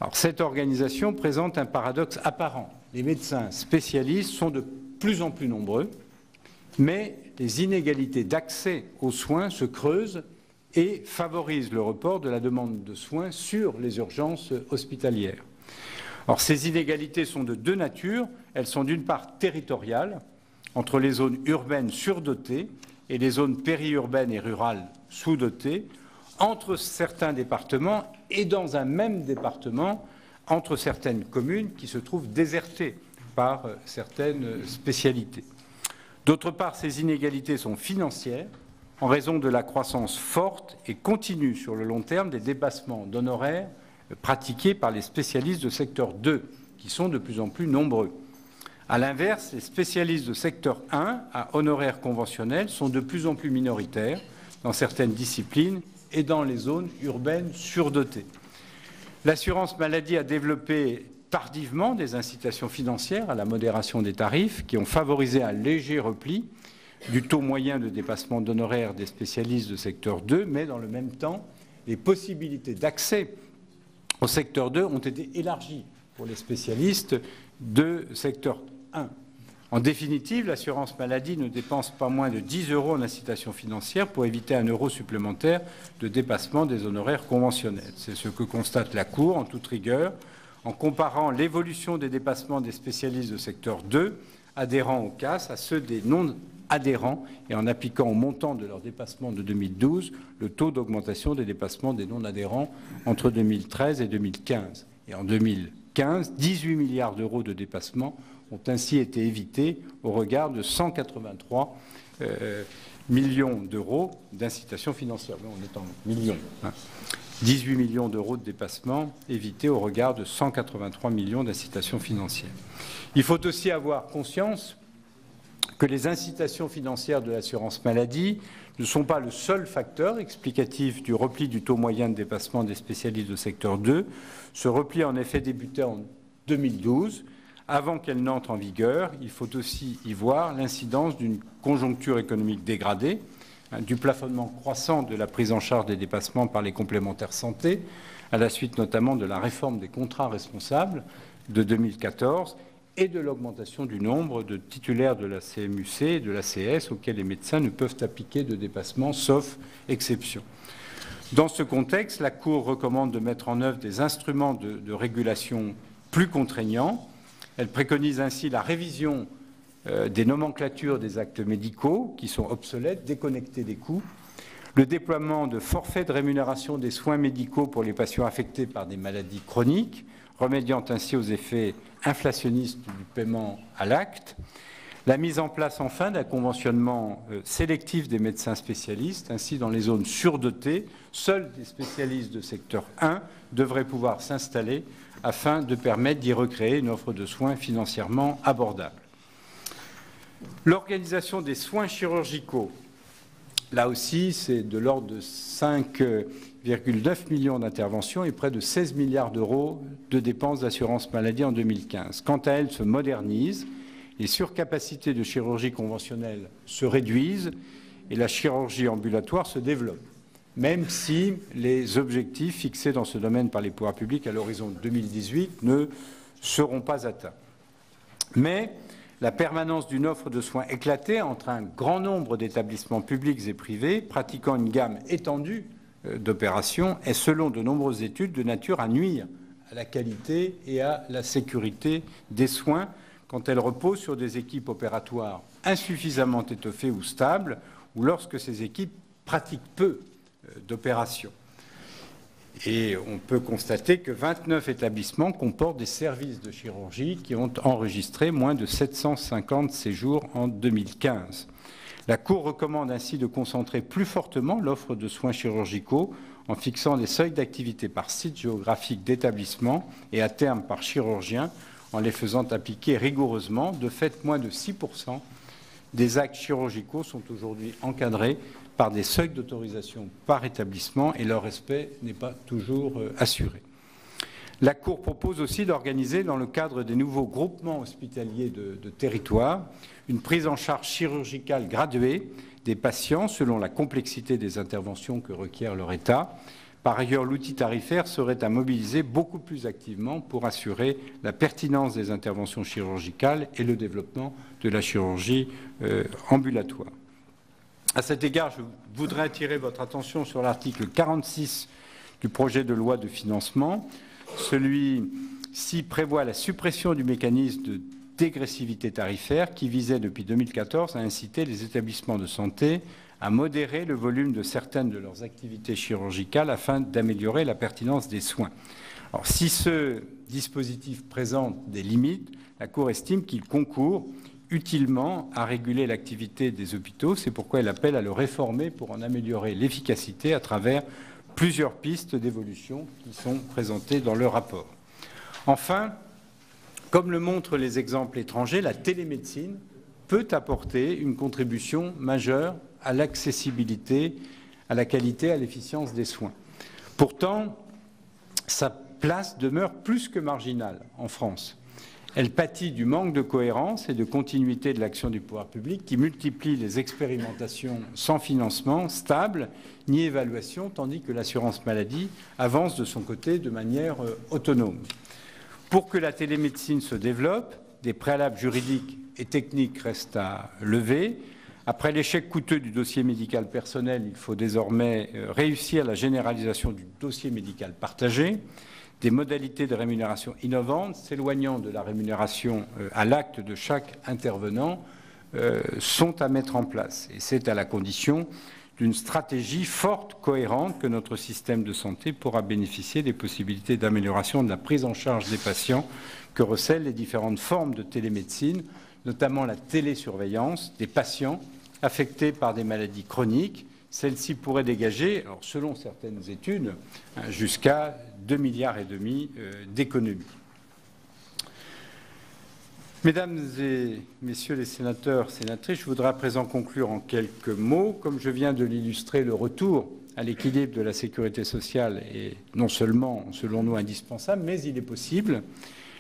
Alors, cette organisation présente un paradoxe apparent. Les médecins spécialistes sont de plus en plus nombreux, mais les inégalités d'accès aux soins se creusent et favorisent le report de la demande de soins sur les urgences hospitalières. Or, ces inégalités sont de deux natures. Elles sont d'une part territoriales, entre les zones urbaines surdotées et les zones périurbaines et rurales sous-dotées, entre certains départements et dans un même département, entre certaines communes qui se trouvent désertées par certaines spécialités. D'autre part, ces inégalités sont financières en raison de la croissance forte et continue sur le long terme des dépassements d'honoraires pratiqués par les spécialistes de secteur 2, qui sont de plus en plus nombreux. À l'inverse, les spécialistes de secteur 1 à honoraires conventionnels sont de plus en plus minoritaires dans certaines disciplines et dans les zones urbaines surdotées. L'assurance maladie a développé tardivement des incitations financières à la modération des tarifs qui ont favorisé un léger repli du taux moyen de dépassement d'honoraires des spécialistes de secteur 2, mais dans le même temps, les possibilités d'accès au secteur 2 ont été élargies pour les spécialistes de secteur 1. En définitive, l'assurance maladie ne dépense pas moins de 10 € en incitation financière pour éviter 1 € supplémentaire de dépassement des honoraires conventionnels. C'est ce que constate la Cour en toute rigueur en comparant l'évolution des dépassements des spécialistes de secteur 2 adhérents au CAS à ceux des non-adhérents et en appliquant au montant de leur dépassement de 2012 le taux d'augmentation des dépassements des non-adhérents entre 2013 et 2015. Et en 2015, 18 milliards d'euros de dépassements ont ainsi été évités au regard de 183 millions d'euros d'incitation financière. Là, on est en millions. 18 millions d'euros de dépassement évités au regard de 183 millions d'incitations financières. Il faut aussi avoir conscience que les incitations financières de l'assurance maladie ne sont pas le seul facteur explicatif du repli du taux moyen de dépassement des spécialistes de secteur 2. Ce repli a en effet débuté en 2012. Avant qu'elle n'entre en vigueur, il faut aussi y voir l'incidence d'une conjoncture économique dégradée, du plafonnement croissant de la prise en charge des dépassements par les complémentaires santé, à la suite notamment de la réforme des contrats responsables de 2014 et de l'augmentation du nombre de titulaires de la CMUC et de l'ACS auxquels les médecins ne peuvent appliquer de dépassement, sauf exception. Dans ce contexte, la Cour recommande de mettre en œuvre des instruments de régulation plus contraignants. Elle préconise ainsi la révision des nomenclatures des actes médicaux qui sont obsolètes, déconnectés des coûts, le déploiement de forfaits de rémunération des soins médicaux pour les patients affectés par des maladies chroniques, remédiant ainsi aux effets inflationnistes du paiement à l'acte, la mise en place enfin d'un conventionnement sélectif des médecins spécialistes. Ainsi, dans les zones surdotées, seuls des spécialistes de secteur 1 devraient pouvoir s'installer afin de permettre d'y recréer une offre de soins financièrement abordable. L'organisation des soins chirurgicaux, là aussi, c'est de l'ordre de 5,9 millions d'interventions et près de 16 milliards d'euros de dépenses d'assurance maladie en 2015. Quant à elle, se modernise, les surcapacités de chirurgie conventionnelle se réduisent et la chirurgie ambulatoire se développe, même si les objectifs fixés dans ce domaine par les pouvoirs publics à l'horizon 2018 ne seront pas atteints. Mais la permanence d'une offre de soins éclatée entre un grand nombre d'établissements publics et privés pratiquant une gamme étendue d'opérations est, selon de nombreuses études, de nature à nuire à la qualité et à la sécurité des soins quand elle repose sur des équipes opératoires insuffisamment étoffées ou stables, ou lorsque ces équipes pratiquent peu d'opérations. Et on peut constater que 29 établissements comportent des services de chirurgie qui ont enregistré moins de 750 séjours en 2015. La Cour recommande ainsi de concentrer plus fortement l'offre de soins chirurgicaux en fixant des seuils d'activité par site géographique d'établissement et à terme par chirurgien, en les faisant appliquer rigoureusement. De fait, moins de 6% des actes chirurgicaux sont aujourd'hui encadrés par des seuils d'autorisation par établissement et leur respect n'est pas toujours assuré. La Cour propose aussi d'organiser, dans le cadre des nouveaux groupements hospitaliers de territoire, une prise en charge chirurgicale graduée des patients selon la complexité des interventions que requiert leur état. Par ailleurs, l'outil tarifaire serait à mobiliser beaucoup plus activement pour assurer la pertinence des interventions chirurgicales et le développement de la chirurgie ambulatoire. À cet égard, je voudrais attirer votre attention sur l'article 46 du projet de loi de financement. Celui-ci prévoit la suppression du mécanisme de dégressivité tarifaire qui visait depuis 2014 à inciter les établissements de santé à modérer le volume de certaines de leurs activités chirurgicales afin d'améliorer la pertinence des soins. Alors, si ce dispositif présente des limites, la Cour estime qu'il concourt utilement à réguler l'activité des hôpitaux. C'est pourquoi elle appelle à le réformer pour en améliorer l'efficacité à travers plusieurs pistes d'évolution qui sont présentées dans le rapport. Enfin, comme le montrent les exemples étrangers, la télémédecine peut apporter une contribution majeure à l'accessibilité, à la qualité, à l'efficience des soins. Pourtant, sa place demeure plus que marginale en France. Elle pâtit du manque de cohérence et de continuité de l'action du pouvoir public qui multiplie les expérimentations sans financement stable ni évaluation, tandis que l'assurance maladie avance de son côté de manière autonome. Pour que la télémédecine se développe, des préalables juridiques et techniques restent à lever. Après l'échec coûteux du dossier médical personnel, il faut désormais réussir la généralisation du dossier médical partagé. Des modalités de rémunération innovantes, s'éloignant de la rémunération à l'acte de chaque intervenant, sont à mettre en place. Et c'est à la condition d'une stratégie forte, cohérente, que notre système de santé pourra bénéficier des possibilités d'amélioration de la prise en charge des patients que recèlent les différentes formes de télémédecine, notamment la télésurveillance des patients affectés par des maladies chroniques. Celle-ci pourrait dégager, alors selon certaines études, jusqu'à 2,5 milliards d'économies. Mesdames et messieurs les sénateurs, sénatrices, je voudrais à présent conclure en quelques mots. Comme je viens de l'illustrer, le retour à l'équilibre de la sécurité sociale est non seulement, selon nous, indispensable, mais il est possible.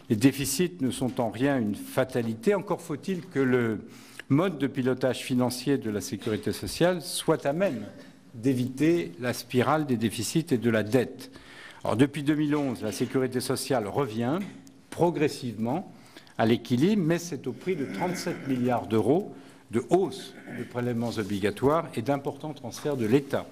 Les déficits ne sont en rien une fatalité. Encore faut-il que le mode de pilotage financier de la sécurité sociale soit à même d'éviter la spirale des déficits et de la dette. Alors, depuis 2011, la sécurité sociale revient progressivement à l'équilibre, mais c'est au prix de 37 milliards d'euros de hausse de prélèvements obligatoires et d'importants transferts de l'État.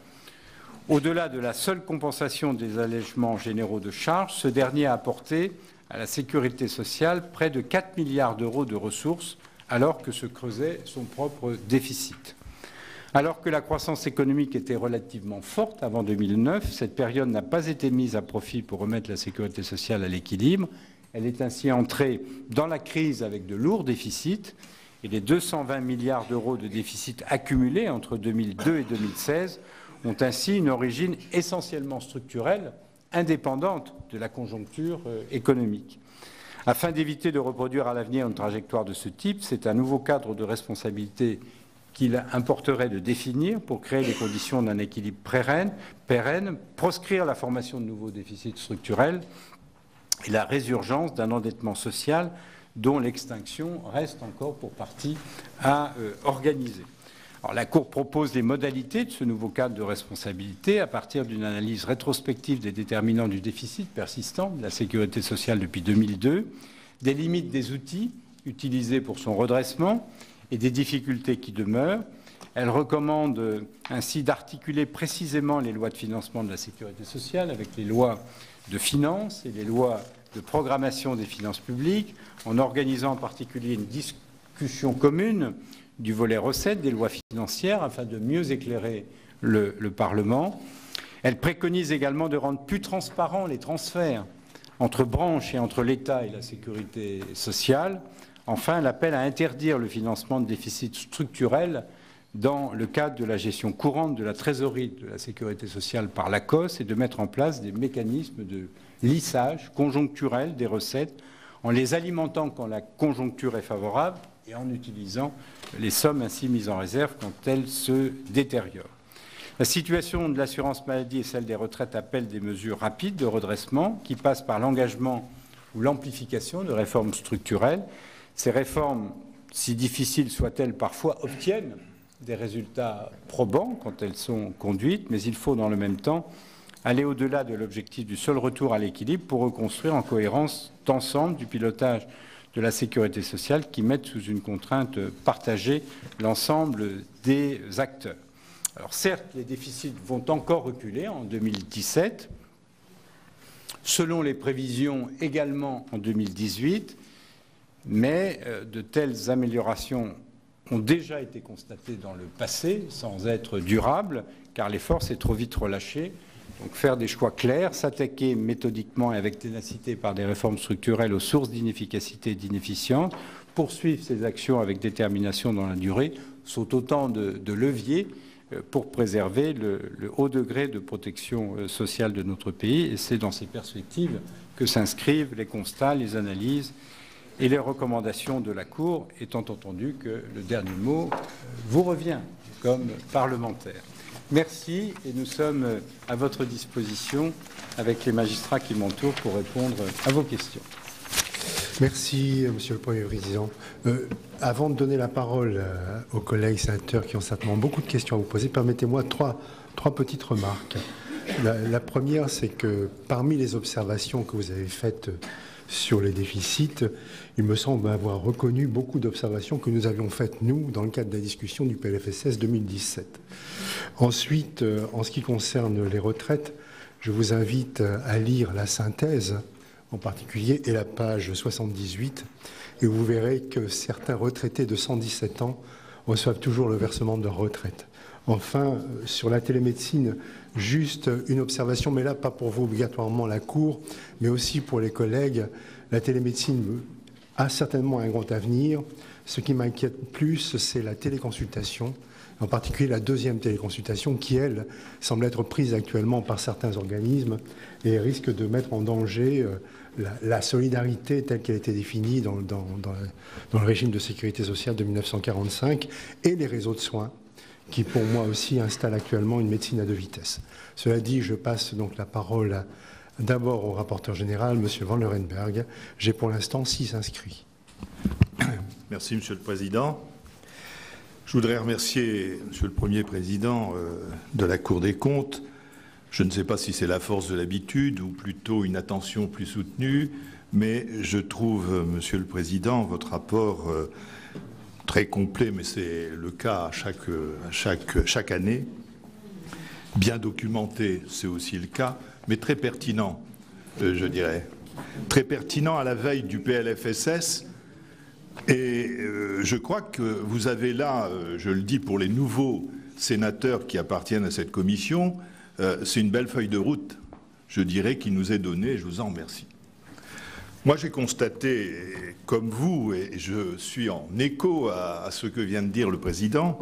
Au-delà de la seule compensation des allègements généraux de charges, ce dernier a apporté à la sécurité sociale près de 4 milliards d'euros de ressources, alors que se creusait son propre déficit. Alors que la croissance économique était relativement forte avant 2009, cette période n'a pas été mise à profit pour remettre la sécurité sociale à l'équilibre. Elle est ainsi entrée dans la crise avec de lourds déficits et les 220 milliards d'euros de déficits accumulés entre 2002 et 2016 ont ainsi une origine essentiellement structurelle, indépendante de la conjoncture économique. Afin d'éviter de reproduire à l'avenir une trajectoire de ce type, c'est un nouveau cadre de responsabilité qu'il importerait de définir pour créer les conditions d'un équilibre pérenne, proscrire la formation de nouveaux déficits structurels et la résurgence d'un endettement social dont l'extinction reste encore pour partie à organiser. Alors, la Cour propose les modalités de ce nouveau cadre de responsabilité à partir d'une analyse rétrospective des déterminants du déficit persistant de la sécurité sociale depuis 2002, des limites des outils utilisés pour son redressement et des difficultés qui demeurent. Elle recommande ainsi d'articuler précisément les lois de financement de la sécurité sociale avec les lois de finances et les lois de programmation des finances publiques, en organisant en particulier une discussion commune du volet recettes des lois financières afin de mieux éclairer le Parlement. Elle préconise également de rendre plus transparents les transferts entre branches et entre l'État et la sécurité sociale. Enfin, elle appelle à interdire le financement de déficits structurels dans le cadre de la gestion courante de la trésorerie de la sécurité sociale par l'ACOSS et de mettre en place des mécanismes de lissage conjoncturel des recettes en les alimentant quand la conjoncture est favorable et en utilisant les sommes ainsi mises en réserve quand elles se détériorent. La situation de l'assurance maladie et celle des retraites appellent des mesures rapides de redressement qui passent par l'engagement ou l'amplification de réformes structurelles. Ces réformes, si difficiles soient-elles parfois, obtiennent des résultats probants quand elles sont conduites, mais il faut dans le même temps aller au-delà de l'objectif du seul retour à l'équilibre pour reconstruire en cohérence d'ensemble du pilotage de la sécurité sociale qui mette sous une contrainte partagée l'ensemble des acteurs. Alors certes, les déficits vont encore reculer en 2017, selon les prévisions également en 2018, mais de telles améliorations ont déjà été constatées dans le passé sans être durables, car l'effort s'est trop vite relâché. Donc faire des choix clairs, s'attaquer méthodiquement et avec ténacité par des réformes structurelles aux sources d'inefficacité et d'inefficience, poursuivre ces actions avec détermination dans la durée, sont autant de leviers pour préserver le haut degré de protection sociale de notre pays. Et c'est dans ces perspectives que s'inscrivent les constats, les analyses et les recommandations de la Cour, étant entendu que le dernier mot vous revient comme parlementaire. Merci et nous sommes à votre disposition avec les magistrats qui m'entourent pour répondre à vos questions. Merci, Monsieur le Premier président. Avant de donner la parole aux collègues sénateurs qui ont certainement beaucoup de questions à vous poser, permettez-moi trois petites remarques. La première, c'est que parmi les observations que vous avez faites sur les déficits, il me semble avoir reconnu beaucoup d'observations que nous avions faites, nous, dans le cadre de la discussion du PLFSS 2017. Ensuite, en ce qui concerne les retraites, je vous invite à lire la synthèse, en particulier, et la page 78, et vous verrez que certains retraités de 117 ans reçoivent toujours le versement de leur retraite. Enfin, sur la télémédecine, juste une observation, mais là, pas pour vous obligatoirement la Cour, mais aussi pour les collègues. La télémédecine a certainement un grand avenir. Ce qui m'inquiète plus, c'est la téléconsultation, en particulier la deuxième téléconsultation qui, elle, semble être prise actuellement par certains organismes et risque de mettre en danger la solidarité telle qu'elle a été définie dans le régime de sécurité sociale de 1945 et les réseaux de soins qui, pour moi aussi, installent actuellement une médecine à deux vitesses. Cela dit, je passe donc la parole d'abord au rapporteur général, M. Van Lerenberghe. J'ai pour l'instant 6 inscrits. Merci, Monsieur le Président. Je voudrais remercier Monsieur le Premier Président de la Cour des comptes. Je ne sais pas si c'est la force de l'habitude ou plutôt une attention plus soutenue, mais je trouve, Monsieur le Président, votre rapport très complet, mais c'est le cas à chaque année, bien documenté, c'est aussi le cas, mais très pertinent, je dirais. Très pertinent à la veille du PLFSS. Et je crois que vous avez là, je le dis pour les nouveaux sénateurs qui appartiennent à cette commission, c'est une belle feuille de route, je dirais, qui nous est donnée, et je vous en remercie. Moi, j'ai constaté, comme vous, et je suis en écho à ce que vient de dire le Président,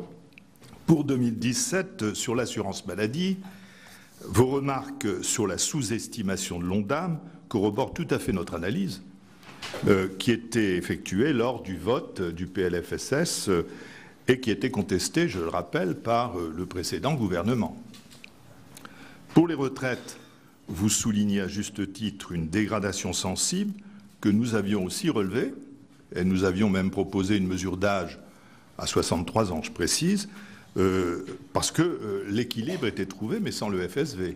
pour 2017, sur l'assurance maladie, vos remarques sur la sous-estimation de l'ONDAM corroborent tout à fait notre analyse, qui était effectuée lors du vote du PLFSS et qui était contestée, je le rappelle, par le précédent gouvernement. Pour les retraites, vous soulignez à juste titre une dégradation sensible que nous avions aussi relevée, et nous avions même proposé une mesure d'âge à 63 ans, je précise, parce que l'équilibre était trouvé, mais sans le FSV.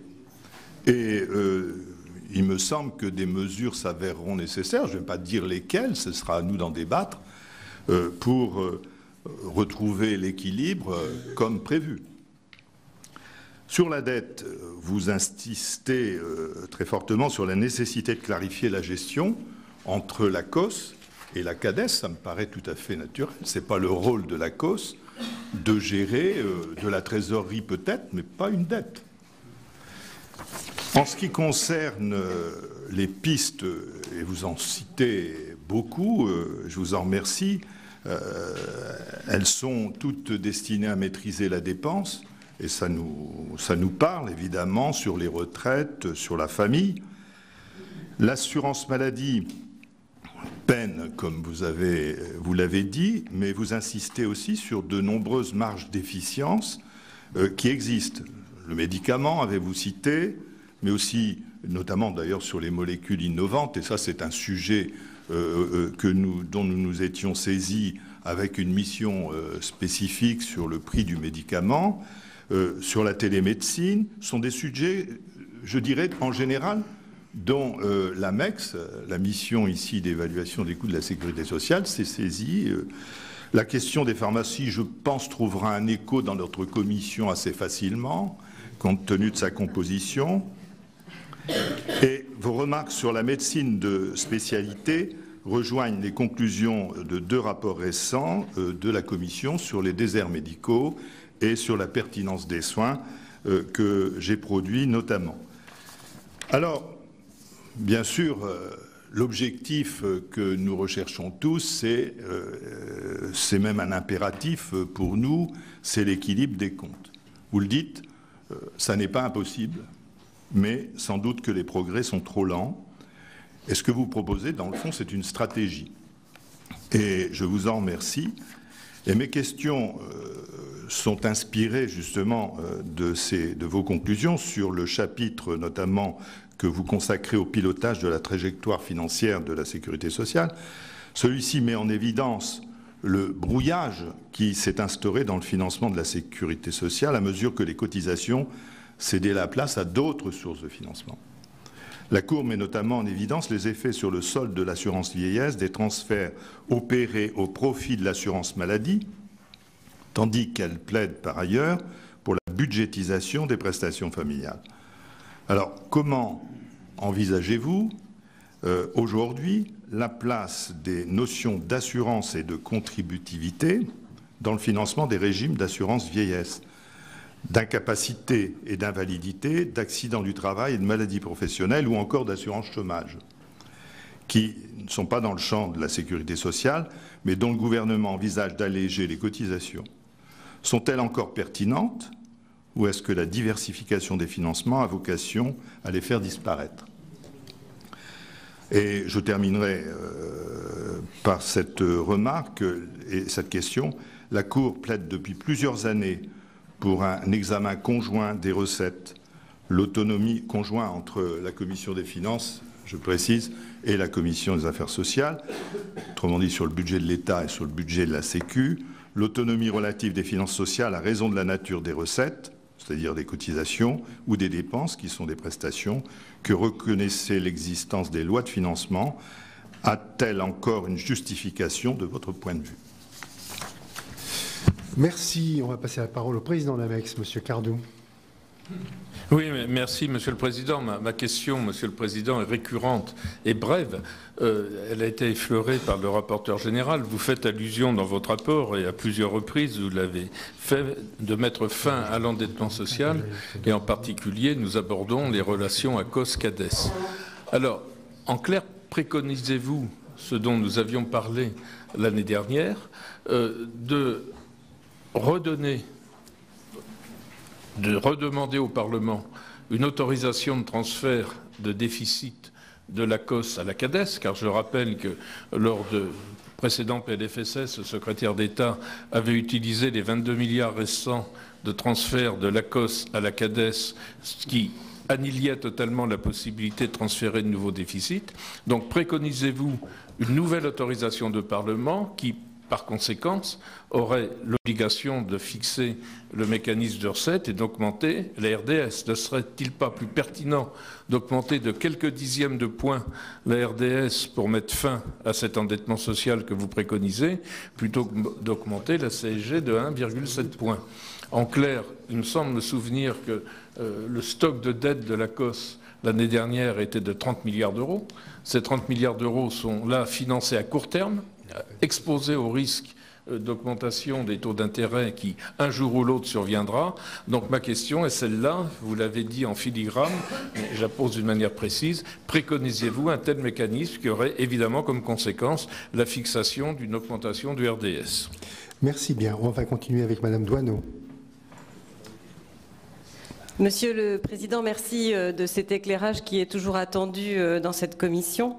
Et il me semble que des mesures s'avéreront nécessaires, je ne vais pas dire lesquelles, ce sera à nous d'en débattre, pour retrouver l'équilibre comme prévu. Sur la dette, vous insistez très fortement sur la nécessité de clarifier la gestion entre la COS et la CADES. Ça me paraît tout à fait naturel. Ce n'est pas le rôle de la COS de gérer de la trésorerie peut-être, mais pas une dette. En ce qui concerne les pistes, et vous en citez beaucoup, je vous en remercie, elles sont toutes destinées à maîtriser la dépense, et ça nous parle évidemment sur les retraites, sur la famille. L'assurance maladie peine, comme vous l'avez dit, mais vous insistez aussi sur de nombreuses marges d'efficience qui existent. le médicament, avez-vous cité, mais aussi, notamment d'ailleurs sur les molécules innovantes, et ça c'est un sujet dont nous nous étions saisis avec une mission spécifique sur le prix du médicament, sur la télémédecine, sont des sujets, je dirais, en général, dont l'AMEX, la mission ici d'évaluation des coûts de la sécurité sociale, s'est saisie. La question des pharmacies, je pense, trouvera un écho dans notre commission assez facilement, compte tenu de sa composition. Et vos remarques sur la médecine de spécialité rejoignent les conclusions de 2 rapports récents de la Commission sur les déserts médicaux et sur la pertinence des soins que j'ai produits notamment. Alors, bien sûr, l'objectif que nous recherchons tous, c'est même un impératif pour nous, c'est l'équilibre des comptes. Vous le dites, ça n'est pas impossible, mais sans doute que les progrès sont trop lents. Et ce que vous proposez, dans le fond, c'est une stratégie. Et je vous en remercie. Et mes questions sont inspirées justement de vos conclusions sur le chapitre notamment que vous consacrez au pilotage de la trajectoire financière de la sécurité sociale. Celui-ci met en évidence le brouillage qui s'est instauré dans le financement de la sécurité sociale à mesure que les cotisations cédaient la place à d'autres sources de financement. La Cour met notamment en évidence les effets sur le solde de l'assurance vieillesse des transferts opérés au profit de l'assurance maladie, tandis qu'elle plaide par ailleurs pour la budgétisation des prestations familiales. Alors, comment envisagez-vous aujourd'hui la place des notions d'assurance et de contributivité dans le financement des régimes d'assurance vieillesse, d'incapacité et d'invalidité, d'accidents du travail et de maladies professionnelles ou encore d'assurance chômage, qui ne sont pas dans le champ de la sécurité sociale, mais dont le gouvernement envisage d'alléger les cotisations? Sont-elles encore pertinentes ou est-ce que la diversification des financements a vocation à les faire disparaître? Et je terminerai par cette remarque et cette question. La Cour plaide depuis plusieurs années pour un examen conjoint des recettes, l'autonomie conjointe entre la Commission des finances, je précise, et la Commission des affaires sociales, autrement dit sur le budget de l'État et sur le budget de la Sécu, l'autonomie relative des finances sociales à raison de la nature des recettes, c'est-à-dire des cotisations ou des dépenses qui sont des prestations, que reconnaissait l'existence des lois de financement, a-t-elle encore une justification de votre point de vue? Merci. On va passer la parole au président de l'AMEX, M. Cardou. Oui, merci, Monsieur le Président. Ma question, Monsieur le Président, est récurrente et brève. Elle a été effleurée par le rapporteur général. Vous faites allusion dans votre rapport, et à plusieurs reprises, vous l'avez fait, de mettre fin à l'endettement social. Et en particulier, nous abordons les relations ACOS-CADES. Alors, en clair, préconisez-vous ce dont nous avions parlé l'année dernière, de redemander au Parlement une autorisation de transfert de déficit de l'ACOS à la CADES, car je rappelle que lors de précédent PLFSS, le secrétaire d'État avait utilisé les 22 milliards restants de transfert de l'ACOS à la CADES, ce qui annihilait totalement la possibilité de transférer de nouveaux déficits. Donc préconisez-vous une nouvelle autorisation de Parlement qui, par conséquent, aurait l'obligation de fixer le mécanisme de recette et d'augmenter la RDS. Ne serait-il pas plus pertinent d'augmenter de quelques dixièmes de points la RDS pour mettre fin à cet endettement social que vous préconisez, plutôt que d'augmenter la CSG de 1,7 points? En clair, il me semble me souvenir que le stock de dette de l'ACOS l'année dernière était de 30 milliards d'euros. Ces 30 milliards d'euros sont là financés à court terme, exposés au risque d'augmentation des taux d'intérêt qui, un jour ou l'autre, surviendra. Donc ma question est celle-là, vous l'avez dit en filigrane, mais je la pose d'une manière précise. Préconisez-vous un tel mécanisme qui aurait évidemment comme conséquence la fixation d'une augmentation du RDS? Merci bien. On va continuer avec Madame Doineau. Monsieur le Président, merci de cet éclairage qui est toujours attendu dans cette commission.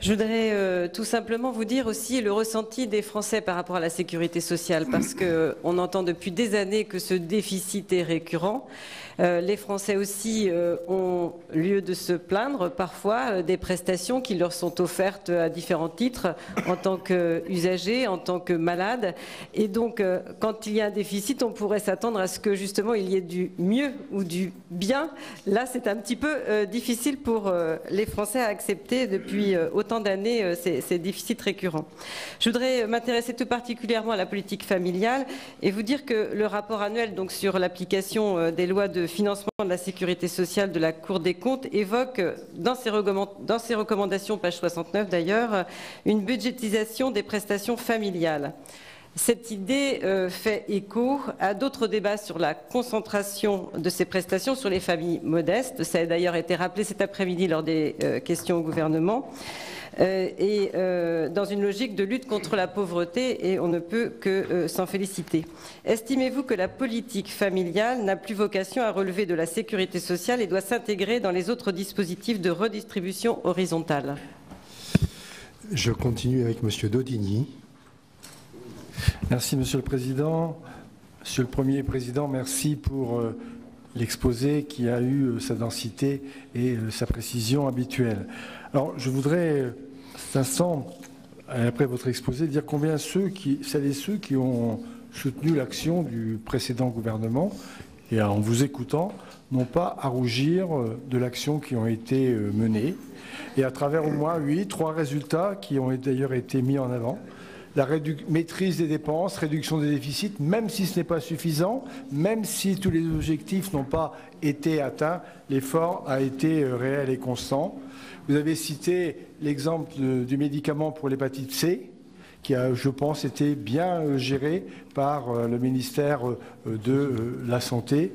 Je voudrais tout simplement vous dire aussi le ressenti des Français par rapport à la sécurité sociale, parce qu'on entend depuis des années que ce déficit est récurrent. Les Français aussi ont lieu de se plaindre parfois des prestations qui leur sont offertes à différents titres en tant qu'usagers, en tant que malades. Et donc, quand il y a un déficit, on pourrait s'attendre à ce que justement il y ait du mieux ou du bien. Là, c'est un petit peu difficile pour les Français à accepter depuis autant d'années ces déficits récurrents. Je voudrais m'intéresser tout particulièrement à la politique familiale et vous dire que le rapport annuel donc, sur l'application des lois de financement de la sécurité sociale de la Cour des comptes évoque dans ses recommandations, page 69 d'ailleurs, une budgétisation des prestations familiales. Cette idée fait écho à d'autres débats sur la concentration de ces prestations sur les familles modestes. Ça a d'ailleurs été rappelé cet après-midi lors des questions au gouvernement. Et dans une logique de lutte contre la pauvreté, et on ne peut que s'en féliciter. Estimez-vous que la politique familiale n'a plus vocation à relever de la sécurité sociale et doit s'intégrer dans les autres dispositifs de redistribution horizontale? Je continue avec M. Daudigny. Merci Monsieur le Président. Monsieur le Premier Président, merci pour l'exposé qui a eu sa densité et sa précision habituelle. Alors je voudrais, à cet instant, après votre exposé, dire combien celles et ceux qui ont soutenu l'action du précédent gouvernement, et en vous écoutant, n'ont pas à rougir de l'action qui ont été menées, et à travers au moins 3 résultats qui ont d'ailleurs été mis en avant. La maîtrise des dépenses, réduction des déficits, même si ce n'est pas suffisant, même si tous les objectifs n'ont pas été atteints, l'effort a été réel et constant. Vous avez cité l'exemple du médicament pour l'hépatite C, qui a, je pense, été bien géré par le ministère de la Santé.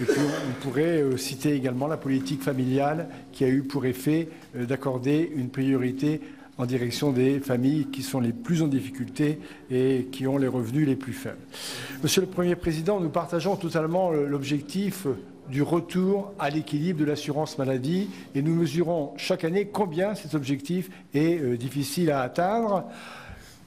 Et puis, on pourrait citer également la politique familiale qui a eu pour effet d'accorder une priorité en direction des familles qui sont les plus en difficulté et qui ont les revenus les plus faibles. Monsieur le Premier Président, nous partageons totalement l'objectif du retour à l'équilibre de l'assurance maladie et nous mesurons chaque année combien cet objectif est difficile à atteindre.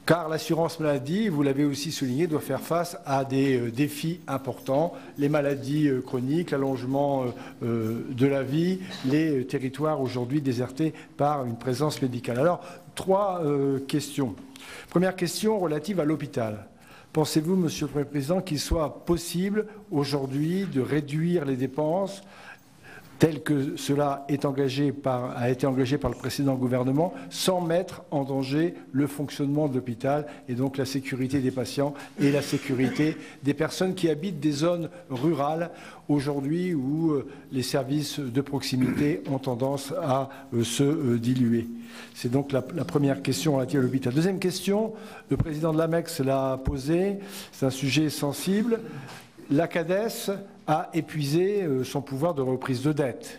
Car l'assurance maladie, vous l'avez aussi souligné, doit faire face à des défis importants, les maladies chroniques, l'allongement de la vie, les territoires aujourd'hui désertés par une présence médicale. Alors, 3 questions. Première question relative à l'hôpital. Pensez-vous, Monsieur le Premier Président, qu'il soit possible aujourd'hui de réduire les dépenses tel que cela a été engagé par le précédent gouvernement, sans mettre en danger le fonctionnement de l'hôpital et donc la sécurité des patients et la sécurité des personnes qui habitent des zones rurales aujourd'hui où les services de proximité ont tendance à se diluer. C'est donc la première question relative à l'hôpital. Deuxième question, le président de l'AMEX l'a posée, c'est un sujet sensible. La CADES a épuisé son pouvoir de reprise de dette.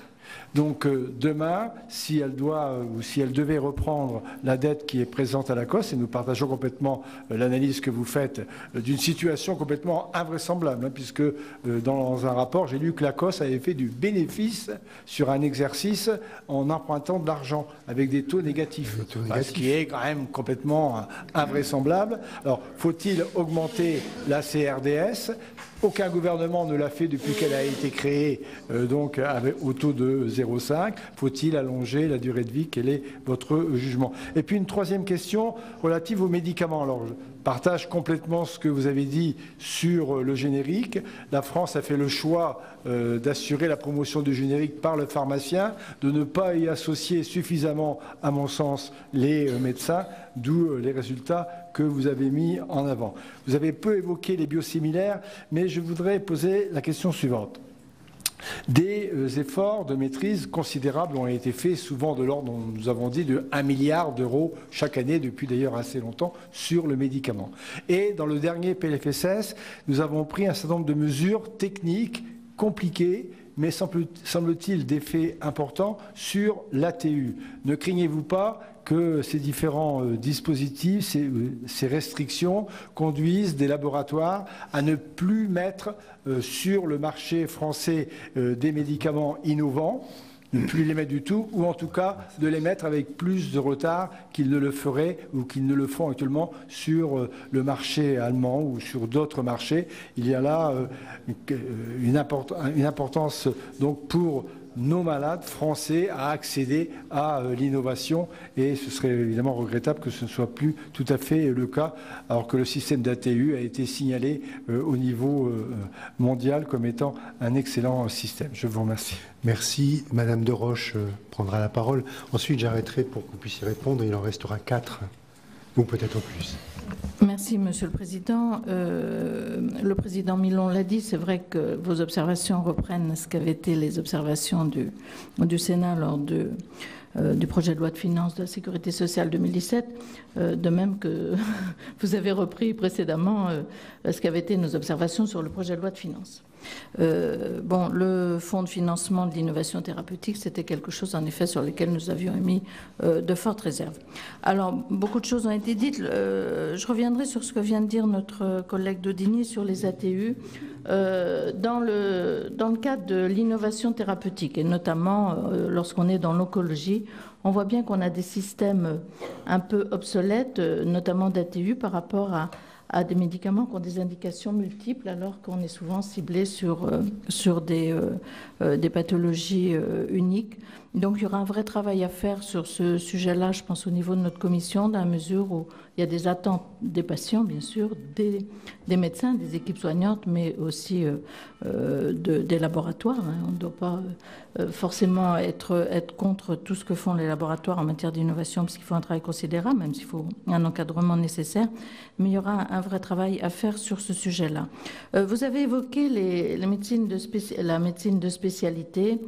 Donc demain, si elle doit ou si elle devait reprendre la dette qui est présente à l'ACOSS, et nous partageons complètement l'analyse que vous faites d'une situation complètement invraisemblable, puisque dans un rapport, j'ai lu que l'ACOSS avait fait du bénéfice sur un exercice en empruntant de l'argent avec des taux négatifs, ce qui est quand même complètement invraisemblable. Alors, faut-il augmenter la CRDS ? Aucun gouvernement ne l'a fait depuis qu'elle a été créée, donc au taux de 0,5. Faut-il allonger la durée de vie? Quel est votre jugement? Et puis une troisième question relative aux médicaments. Alors, je partage complètement ce que vous avez dit sur le générique. La France a fait le choix d'assurer la promotion du générique par le pharmacien, de ne pas y associer suffisamment, à mon sens, les médecins, d'où les résultats que vous avez mis en avant. Vous avez peu évoqué les biosimilaires, mais je voudrais poser la question suivante. Des efforts de maîtrise considérables ont été faits, souvent de l'ordre, nous avons dit, de 1 milliard d'euros chaque année, depuis d'ailleurs assez longtemps, sur le médicament. Et dans le dernier PLFSS, nous avons pris un certain nombre de mesures techniques, compliquées, mais semble-t-il d'effets importants sur l'ATU. Ne craignez-vous pas que ces différents dispositifs, ces restrictions conduisent des laboratoires à ne plus mettre sur le marché français des médicaments innovants ne plus les mettre du tout, ou en tout cas de les mettre avec plus de retard qu'ils ne le feraient ou qu'ils ne le font actuellement sur le marché allemand ou sur d'autres marchés. Il y a là une importance donc pour nos malades français à accéder à l'innovation, et ce serait évidemment regrettable que ce ne soit plus tout à fait le cas, alors que le système d'ATU a été signalé au niveau mondial comme étant un excellent système. Je vous remercie. Merci. Madame Deroche prendra la parole. Ensuite, j'arrêterai pour que vous puissiez répondre. Il en restera 4, ou peut-être plus. Merci, Monsieur le Président. Le Président Milon l'a dit, c'est vrai que vos observations reprennent ce qu'avaient été les observations du Sénat lors du projet de loi de finances de la Sécurité sociale 2017, de même que vous avez repris précédemment ce qu'avaient été nos observations sur le projet de loi de finances. Bon, le fonds de financement de l'innovation thérapeutique, c'était quelque chose en effet sur lequel nous avions émis de fortes réserves. Alors, beaucoup de choses ont été dites. Je reviendrai sur ce que vient de dire notre collègue Daudigny sur les ATU. Dans le cadre de l'innovation thérapeutique, et notamment lorsqu'on est dans l'oncologie, on voit bien qu'on a des systèmes un peu obsolètes, notamment d'ATU, par rapport à des médicaments qui ont des indications multiples, alors qu'on est souvent ciblé sur des pathologies uniques. Donc il y aura un vrai travail à faire sur ce sujet-là, je pense, au niveau de notre commission, dans la mesure où il y a des attentes des patients, bien sûr, des médecins, des équipes soignantes, mais aussi des laboratoires. On ne doit pas forcément être contre tout ce que font les laboratoires en matière d'innovation, parce qu'il faut un travail considérable, même s'il faut un encadrement nécessaire. Mais il y aura un vrai travail à faire sur ce sujet-là. Vous avez évoqué la médecine de spécialité.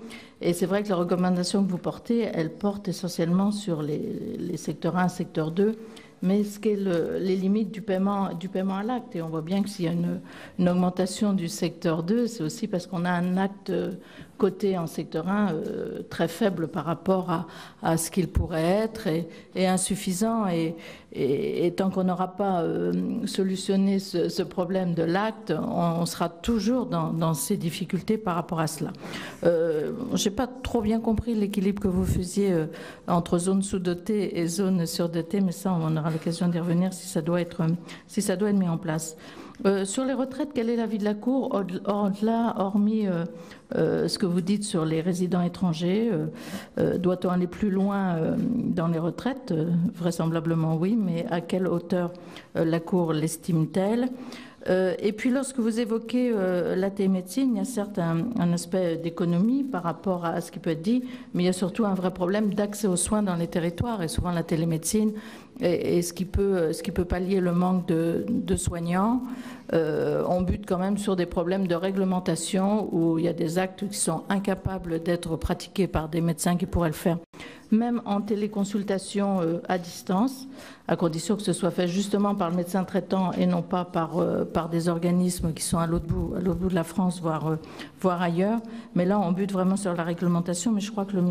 Et c'est vrai que la recommandation que vous portez, elle porte essentiellement sur les secteurs 1, secteur 2, mais ce qui est les limites du paiement à l'acte. Et on voit bien que s'il y a une augmentation du secteur 2, c'est aussi parce qu'on a un acte coté en secteur 1 très faible par rapport à ce qu'il pourrait être et insuffisant. Et tant qu'on n'aura pas solutionné ce problème de l'acte, on sera toujours dans ces difficultés par rapport à cela. Je n'ai pas trop bien compris l'équilibre que vous faisiez entre zones sous-dotées et zones surdotées, mais ça, on aura l'occasion d'y revenir si ça doit être mis en place. Sur les retraites, quel est l'avis de la Cour, hormis ce que vous dites sur les résidents étrangers? Doit-on aller plus loin dans les retraites? Vraisemblablement oui, mais à quelle hauteur la Cour l'estime-t-elle? Et puis lorsque vous évoquez la télémédecine, il y a certes un aspect d'économie par rapport à ce qui peut être dit, mais il y a surtout un vrai problème d'accès aux soins dans les territoires, et souvent la télémédecine et ce qui peut pallier le manque de soignants. On bute quand même sur des problèmes de réglementation où il y a des actes qui sont incapables d'être pratiqués par des médecins qui pourraient le faire, même en téléconsultation à distance, à condition que ce soit fait justement par le médecin traitant et non pas par des organismes qui sont à l'autre bout de la France, voire ailleurs. Mais là, on bute vraiment sur la réglementation, mais je crois que le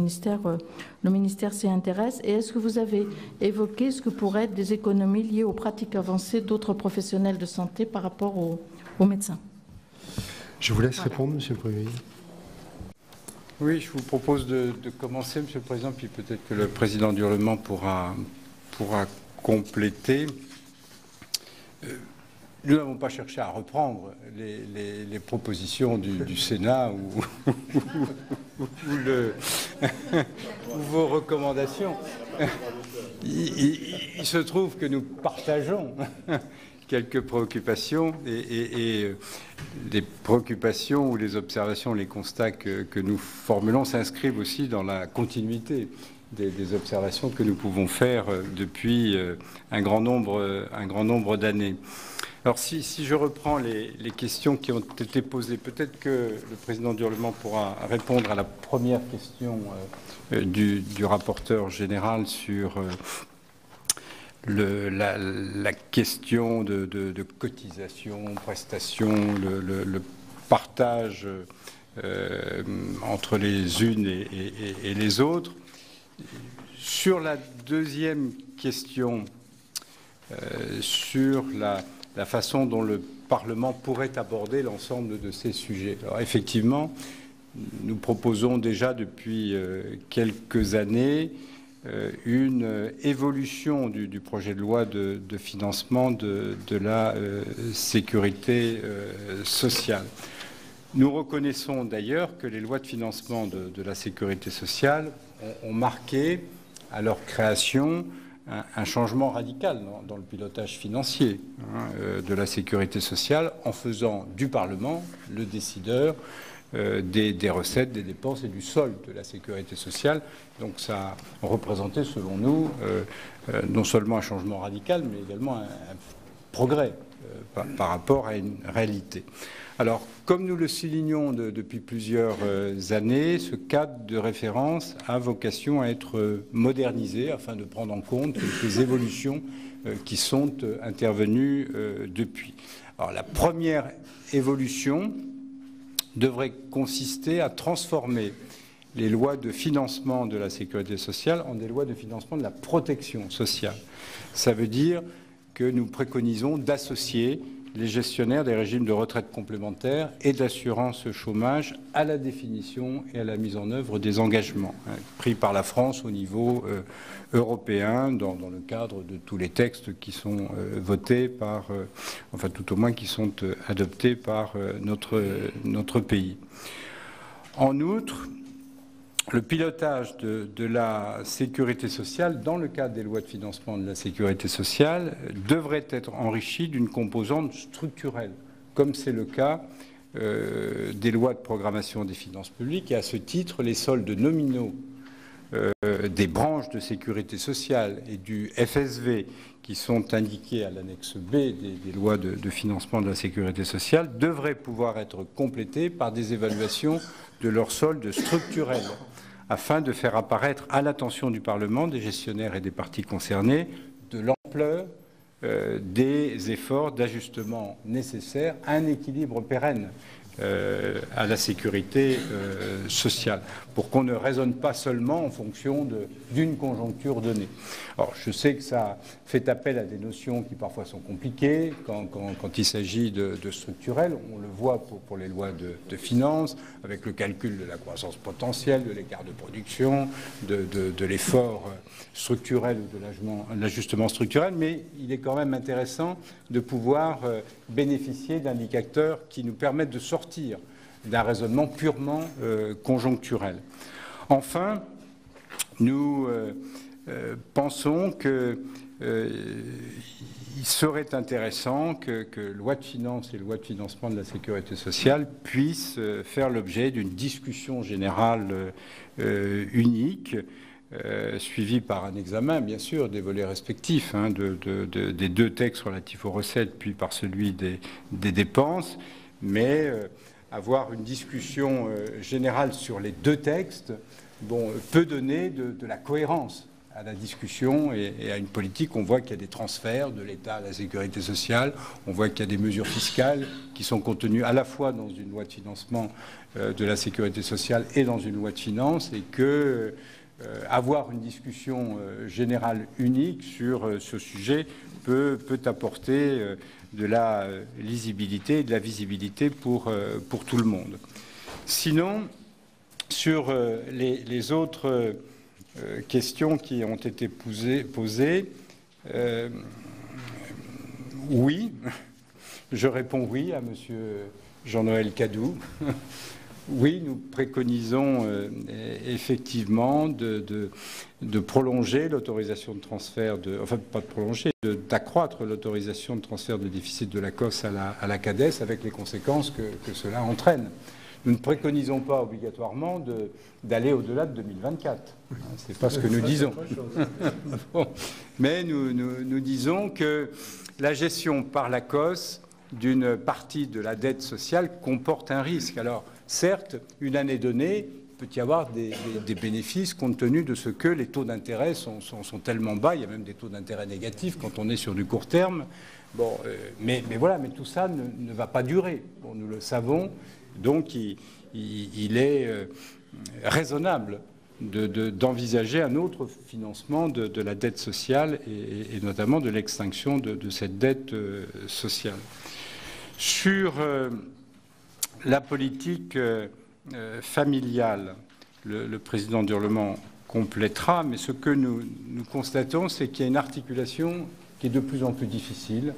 ministère s'y intéresse. Et est-ce que vous avez évoqué ce que pourraient être des économies liées aux pratiques avancées d'autres professionnels de santé par rapport aux médecins? Je vous laisse répondre, Monsieur le Premier ministre. Oui, je vous propose de commencer, Monsieur le Président, puis peut-être que le Président du Parlement pourra compléter. Nous n'avons pas cherché à reprendre les propositions du Sénat ou vos recommandations. Il se trouve que nous partageons quelques préoccupations et les préoccupations ou les observations, les constats que nous formulons s'inscrivent aussi dans la continuité des observations que nous pouvons faire depuis un grand nombre d'années. Alors si je reprends les questions qui ont été posées, peut-être que le Président du Parlement pourra répondre à la première question du rapporteur général sur la question de cotisation, prestation, le partage entre les unes et les autres. Sur la deuxième question, sur la façon dont le Parlement pourrait aborder l'ensemble de ces sujets. Alors effectivement, nous proposons déjà depuis quelques années une évolution du projet de loi de financement de la sécurité sociale. Nous reconnaissons d'ailleurs que les lois de financement de la sécurité sociale ont marqué à leur création un changement radical dans le pilotage financier de la sécurité sociale, en faisant du Parlement le décideur des recettes, des dépenses et du solde de la sécurité sociale. Donc ça a représenté, selon nous, non seulement un changement radical, mais également un progrès par rapport à une réalité. Alors, comme nous le soulignons depuis plusieurs années, ce cadre de référence a vocation à être modernisé afin de prendre en compte les évolutions qui sont intervenues depuis. Alors, la première évolution devrait consister à transformer les lois de financement de la sécurité sociale en des lois de financement de la protection sociale. Ça veut dire que nous préconisons d'associer les gestionnaires des régimes de retraite complémentaire et d'assurance chômage à la définition et à la mise en œuvre des engagements pris par la France au niveau européen dans le cadre de tous les textes qui sont votés par, enfin tout au moins qui sont adoptés par notre pays. En outre, le pilotage de la sécurité sociale, dans le cadre des lois de financement de la sécurité sociale, devrait être enrichi d'une composante structurelle, comme c'est le cas des lois de programmation des finances publiques. Et à ce titre, les soldes nominaux des branches de sécurité sociale et du FSV, qui sont indiqués à l'annexe B des lois de financement de la sécurité sociale, devraient pouvoir être complétés par des évaluations de leurs soldes structurels, afin de faire apparaître à l'attention du Parlement, des gestionnaires et des parties concernées, de l'ampleur des efforts d'ajustement nécessaires à un équilibre pérenne à la sécurité sociale, pour qu'on ne raisonne pas seulement en fonction d'une conjoncture donnée. Alors, je sais que ça fait appel à des notions qui parfois sont compliquées quand il s'agit de structurel. On le voit pour les lois de finances, avec le calcul de la croissance potentielle, de l'écart de production, de l'effort structurel ou de l'ajustement structurel, mais il est quand même intéressant de pouvoir bénéficier d'indicateurs qui nous permettent de sortir d'un raisonnement purement conjoncturel. Enfin, nous pensons qu'il serait intéressant que loi de finances et loi de financement de la sécurité sociale puissent faire l'objet d'une discussion générale unique, suivi par un examen, bien sûr, des volets respectifs des deux textes relatifs aux recettes, puis par celui des dépenses, mais avoir une discussion générale sur les deux textes peut donner de la cohérence à la discussion et à une politique. On voit qu'il y a des transferts de l'État à la sécurité sociale, on voit qu'il y a des mesures fiscales qui sont contenues à la fois dans une loi de financement de la sécurité sociale et dans une loi de finances, et que avoir une discussion générale unique sur ce sujet peut apporter de la lisibilité et de la visibilité pour tout le monde. Sinon, sur les autres questions qui ont été posées, oui, je réponds oui à Monsieur Jean-Noël Cadou. Oui, nous préconisons effectivement de prolonger l'autorisation de transfert enfin pas de prolonger, d'accroître l'autorisation de transfert de déficit de la COS à la CADES, avec les conséquences que cela entraîne. Nous ne préconisons pas obligatoirement d'aller au-delà de 2024. C'est pas ce que nous disons. Bon. Mais nous disons que la gestion par la COS d'une partie de la dette sociale comporte un risque. Alors, certes, une année donnée, il peut y avoir des bénéfices compte tenu de ce que les taux d'intérêt sont tellement bas. Il y a même des taux d'intérêt négatifs quand on est sur du court terme. Bon, mais voilà, mais tout ça ne va pas durer. Bon, nous le savons. Donc, il est raisonnable d'envisager un autre financement de la dette sociale et notamment de l'extinction de cette dette sociale. Sur la politique familiale, le président d'Hurlement complétera, mais ce que nous constatons, c'est qu'il y a une articulation qui est de plus en plus difficile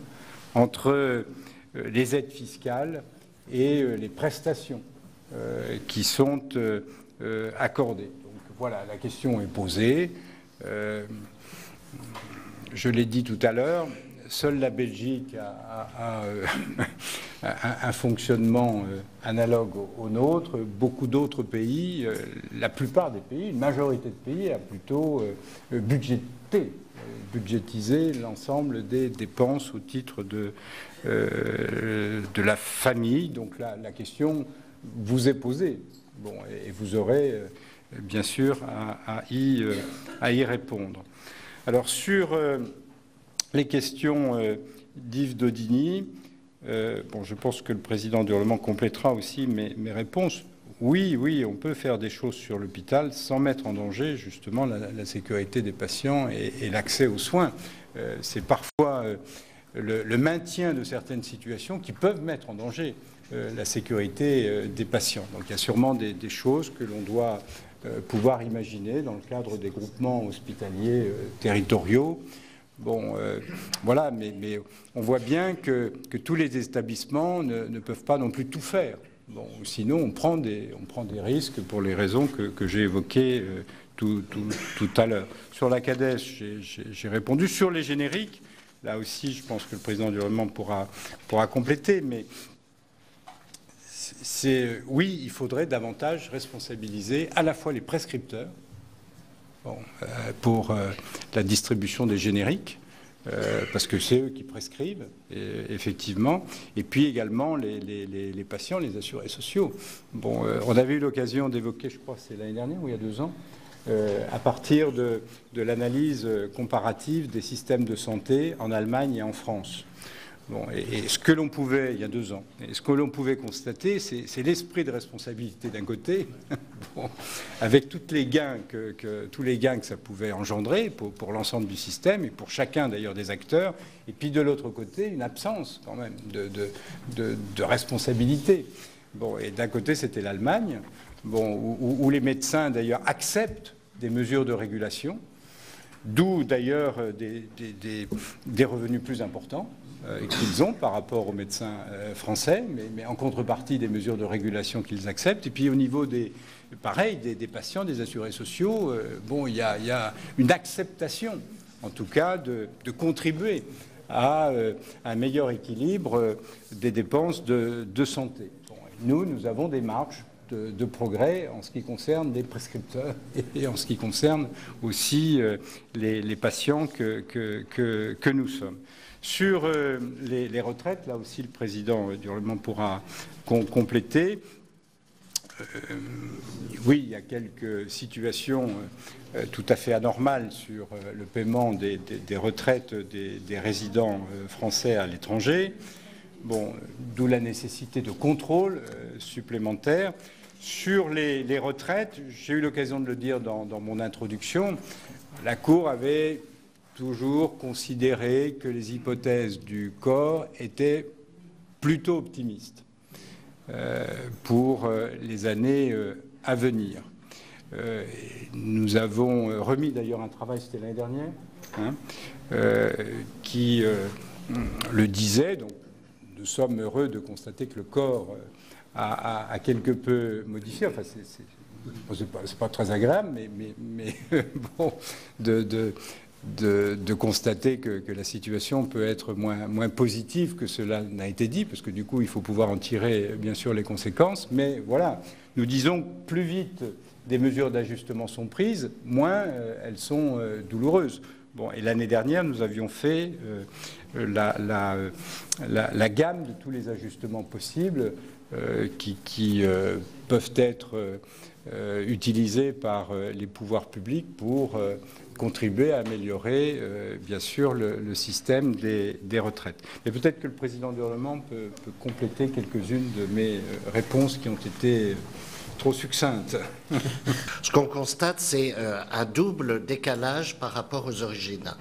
entre les aides fiscales et les prestations qui sont accordées. Donc voilà, la question est posée. Je l'ai dit tout à l'heure, seule la Belgique a un fonctionnement analogue au nôtre. Beaucoup d'autres pays, la plupart des pays, une majorité de pays, a plutôt budgétisé l'ensemble des dépenses au titre de la famille. Donc la question vous est posée. Bon, et vous aurez bien sûr à y répondre. Alors sur les questions d'Yves Daudigny, bon, je pense que le président d'Hurlement complétera aussi mes réponses. Oui, on peut faire des choses sur l'hôpital sans mettre en danger justement la sécurité des patients et l'accès aux soins. C'est parfois le maintien de certaines situations qui peuvent mettre en danger la sécurité des patients. Donc il y a sûrement des choses que l'on doit pouvoir imaginer dans le cadre des groupements hospitaliers territoriaux. Bon, voilà, mais on voit bien que tous les établissements ne peuvent pas non plus tout faire. Bon, sinon, on prend des risques pour les raisons que j'ai évoquées tout à l'heure. Sur la CADES, j'ai répondu. Sur les génériques, là aussi, je pense que le président du Parlement pourra compléter, mais oui, il faudrait davantage responsabiliser à la fois les prescripteurs pour la distribution des génériques, parce que c'est eux qui prescrivent, effectivement, et puis également les patients, les assurés sociaux. Bon, on avait eu l'occasion d'évoquer, je crois que c'est l'année dernière ou il y a 2 ans, à partir de l'analyse comparative des systèmes de santé en Allemagne et en France. Bon, et ce que l'on pouvait, il y a 2 ans, et ce que l'on pouvait constater, c'est l'esprit de responsabilité d'un côté, bon, avec tous les gains que ça pouvait engendrer pour l'ensemble du système et pour chacun d'ailleurs des acteurs, et puis de l'autre côté, une absence quand même de responsabilité. Bon, et d'un côté, c'était l'Allemagne, bon, où les médecins d'ailleurs acceptent des mesures de régulation, d'où d'ailleurs des revenus plus importants qu'ils ont par rapport aux médecins français, mais en contrepartie des mesures de régulation qu'ils acceptent. Et puis au niveau des patients, des assurés sociaux, bon, il y a une acceptation, en tout cas, de contribuer à un meilleur équilibre des dépenses de santé. Bon, nous avons des marges de progrès en ce qui concerne les prescripteurs et en ce qui concerne aussi les patients que nous sommes. Sur les retraites, là aussi le président du Parlement pourra compléter. Oui, il y a quelques situations tout à fait anormales sur le paiement des retraites des résidents français à l'étranger. Bon, d'où la nécessité de contrôle supplémentaire. Sur les retraites, j'ai eu l'occasion de le dire dans mon introduction, la Cour avait toujours considéré que les hypothèses du corps étaient plutôt optimistes pour les années à venir. Nous avons remis d'ailleurs un travail, c'était l'année dernière, qui le disait. Donc, nous sommes heureux de constater que le corps a quelque peu modifié. Enfin, c'est pas très agréable, mais bon, de constater que la situation peut être moins positive que cela n'a été dit, parce que du coup, il faut pouvoir en tirer, bien sûr, les conséquences. Mais voilà, nous disons que plus vite des mesures d'ajustement sont prises, moins elles sont douloureuses. Bon, et l'année dernière, nous avions fait la gamme de tous les ajustements possibles qui peuvent être utilisés par les pouvoirs publics pour contribuer à améliorer, bien sûr, le système des retraites. Mais peut-être que le président du Parlement peut compléter quelques-unes de mes réponses qui ont été trop succinctes. Ce qu'on constate, c'est un double décalage par rapport aux origines.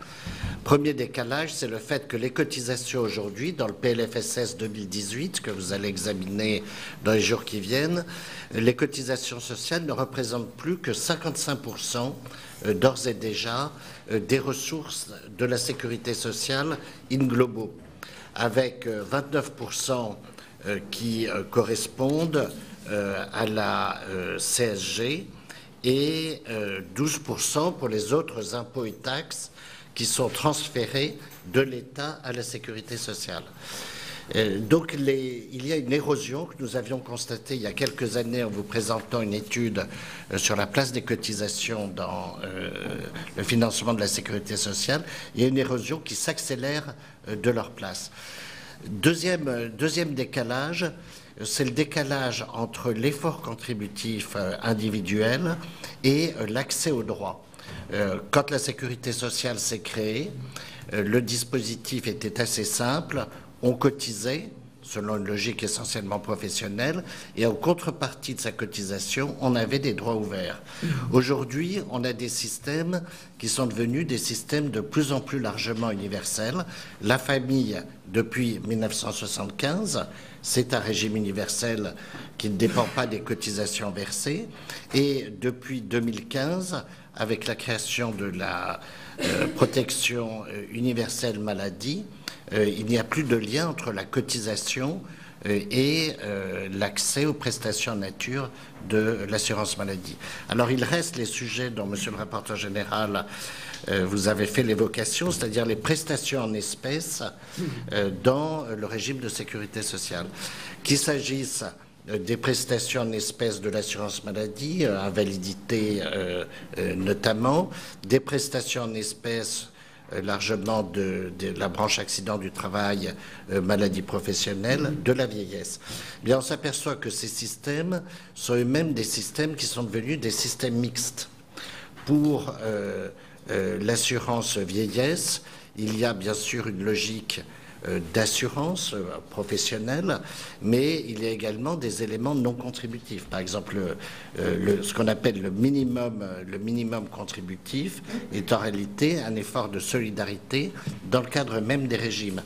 Premier décalage, c'est le fait que les cotisations aujourd'hui, dans le PLFSS 2018, que vous allez examiner dans les jours qui viennent, les cotisations sociales ne représentent plus que 55% d'ores et déjà des ressources de la sécurité sociale in globo, avec 29% qui correspondent à la CSG et 12% pour les autres impôts et taxes qui sont transférés de l'État à la sécurité sociale. Donc il y a une érosion que nous avions constatée il y a quelques années en vous présentant une étude sur la place des cotisations dans le financement de la sécurité sociale. Il y a une érosion qui s'accélère de leur place. Deuxième décalage, c'est le décalage entre l'effort contributif individuel et l'accès aux droits. Quand la sécurité sociale s'est créée, le dispositif était assez simple. On cotisait selon une logique essentiellement professionnelle et en contrepartie de sa cotisation, on avait des droits ouverts. Aujourd'hui, on a des systèmes qui sont devenus des systèmes de plus en plus largement universels. La famille, depuis 1975, c'est un régime universel qui ne dépend pas des cotisations versées. Et depuis 2015, avec la création de la protection universelle maladie, il n'y a plus de lien entre la cotisation et l'accès aux prestations en nature de l'assurance maladie. Alors il reste les sujets dont, monsieur le rapporteur général, vous avez fait l'évocation, c'est-à-dire les prestations en espèces dans le régime de sécurité sociale. Qu'il s'agisse des prestations en espèces de l'assurance maladie, invalidité notamment, des prestations en espèces largement de la branche accident du travail, maladie professionnelle, de la vieillesse. Bien, on s'aperçoit que ces systèmes sont eux-mêmes des systèmes qui sont devenus des systèmes mixtes. Pour l'assurance vieillesse, il y a bien sûr une logique d'assurance professionnelle, mais il y a également des éléments non contributifs. Par exemple, ce qu'on appelle le minimum contributif est en réalité un effort de solidarité dans le cadre même des régimes.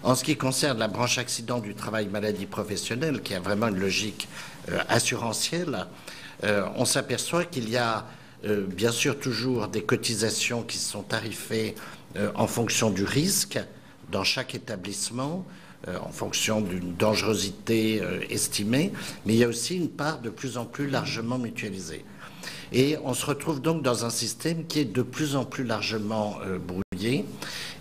En ce qui concerne la branche accident du travail maladie professionnelle, qui a vraiment une logique assurantielle, on s'aperçoit qu'il y a bien sûr toujours des cotisations qui sont tarifées en fonction du risque dans chaque établissement, en fonction d'une dangerosité estimée, mais il y a aussi une part de plus en plus largement mutualisée. Et on se retrouve donc dans un système qui est de plus en plus largement brouillé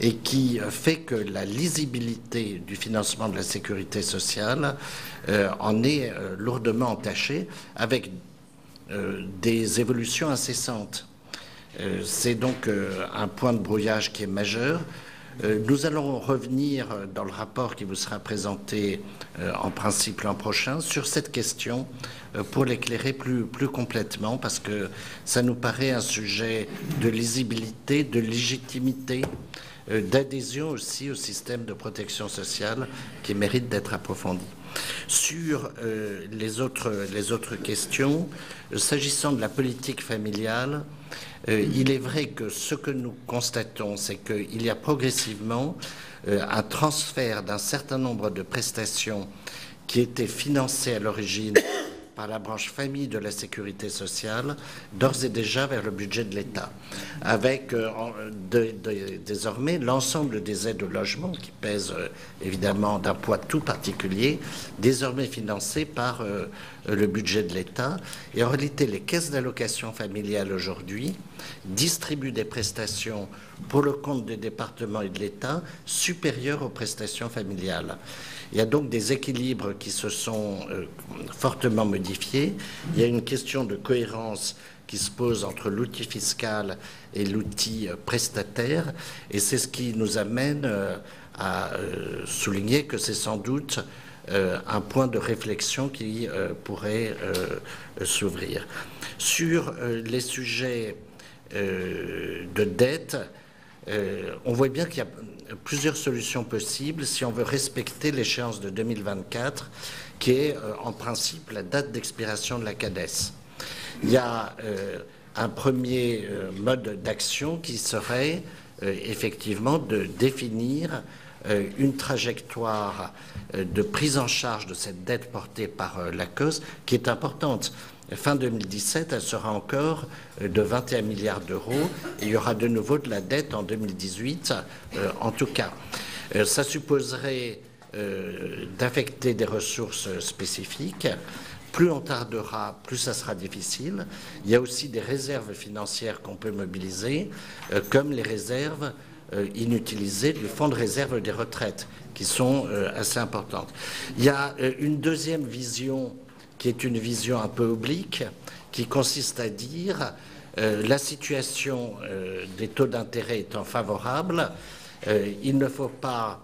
et qui fait que la lisibilité du financement de la sécurité sociale en est lourdement entachée, avec des évolutions incessantes. C'est donc un point de brouillage qui est majeur. Nous allons revenir dans le rapport qui vous sera présenté en principe l'an prochain sur cette question pour l'éclairer plus complètement, parce que ça nous paraît un sujet de lisibilité, de légitimité, d'adhésion aussi au système de protection sociale qui mérite d'être approfondi. Sur les autres questions, s'agissant de la politique familiale, il est vrai que ce que nous constatons, c'est qu'il y a progressivement un transfert d'un certain nombre de prestations qui étaient financées à l'origine par la branche famille de la sécurité sociale, d'ores et déjà vers le budget de l'État, avec désormais l'ensemble des aides au logement, qui pèsent évidemment d'un poids tout particulier, désormais financées par le budget de l'État. Et en réalité, les caisses d'allocation familiale aujourd'hui distribuent des prestations pour le compte des départements et de l'État supérieures aux prestations familiales. Il y a donc des équilibres qui se sont fortement modifiés. Il y a une question de cohérence qui se pose entre l'outil fiscal et l'outil prestataire. Et c'est ce qui nous amène à souligner que c'est sans doute un point de réflexion qui pourrait s'ouvrir. Sur les sujets de dette, on voit bien qu'il y a plusieurs solutions possibles si on veut respecter l'échéance de 2024, qui est en principe la date d'expiration de la CADES. Il y a un premier mode d'action qui serait effectivement de définir une trajectoire de prise en charge de cette dette portée par l'ACOSS qui est importante. Fin 2017, elle sera encore de 21 milliards d'euros et il y aura de nouveau de la dette en 2018, en tout cas. Ça supposerait d'affecter des ressources spécifiques. Plus on tardera, plus ça sera difficile. Il y a aussi des réserves financières qu'on peut mobiliser, comme les réserves inutilisées du fonds de réserve des retraites, qui sont assez importantes. Il y a une deuxième vision, qui est une vision un peu oblique, qui consiste à dire la situation des taux d'intérêt étant favorable, il ne faut pas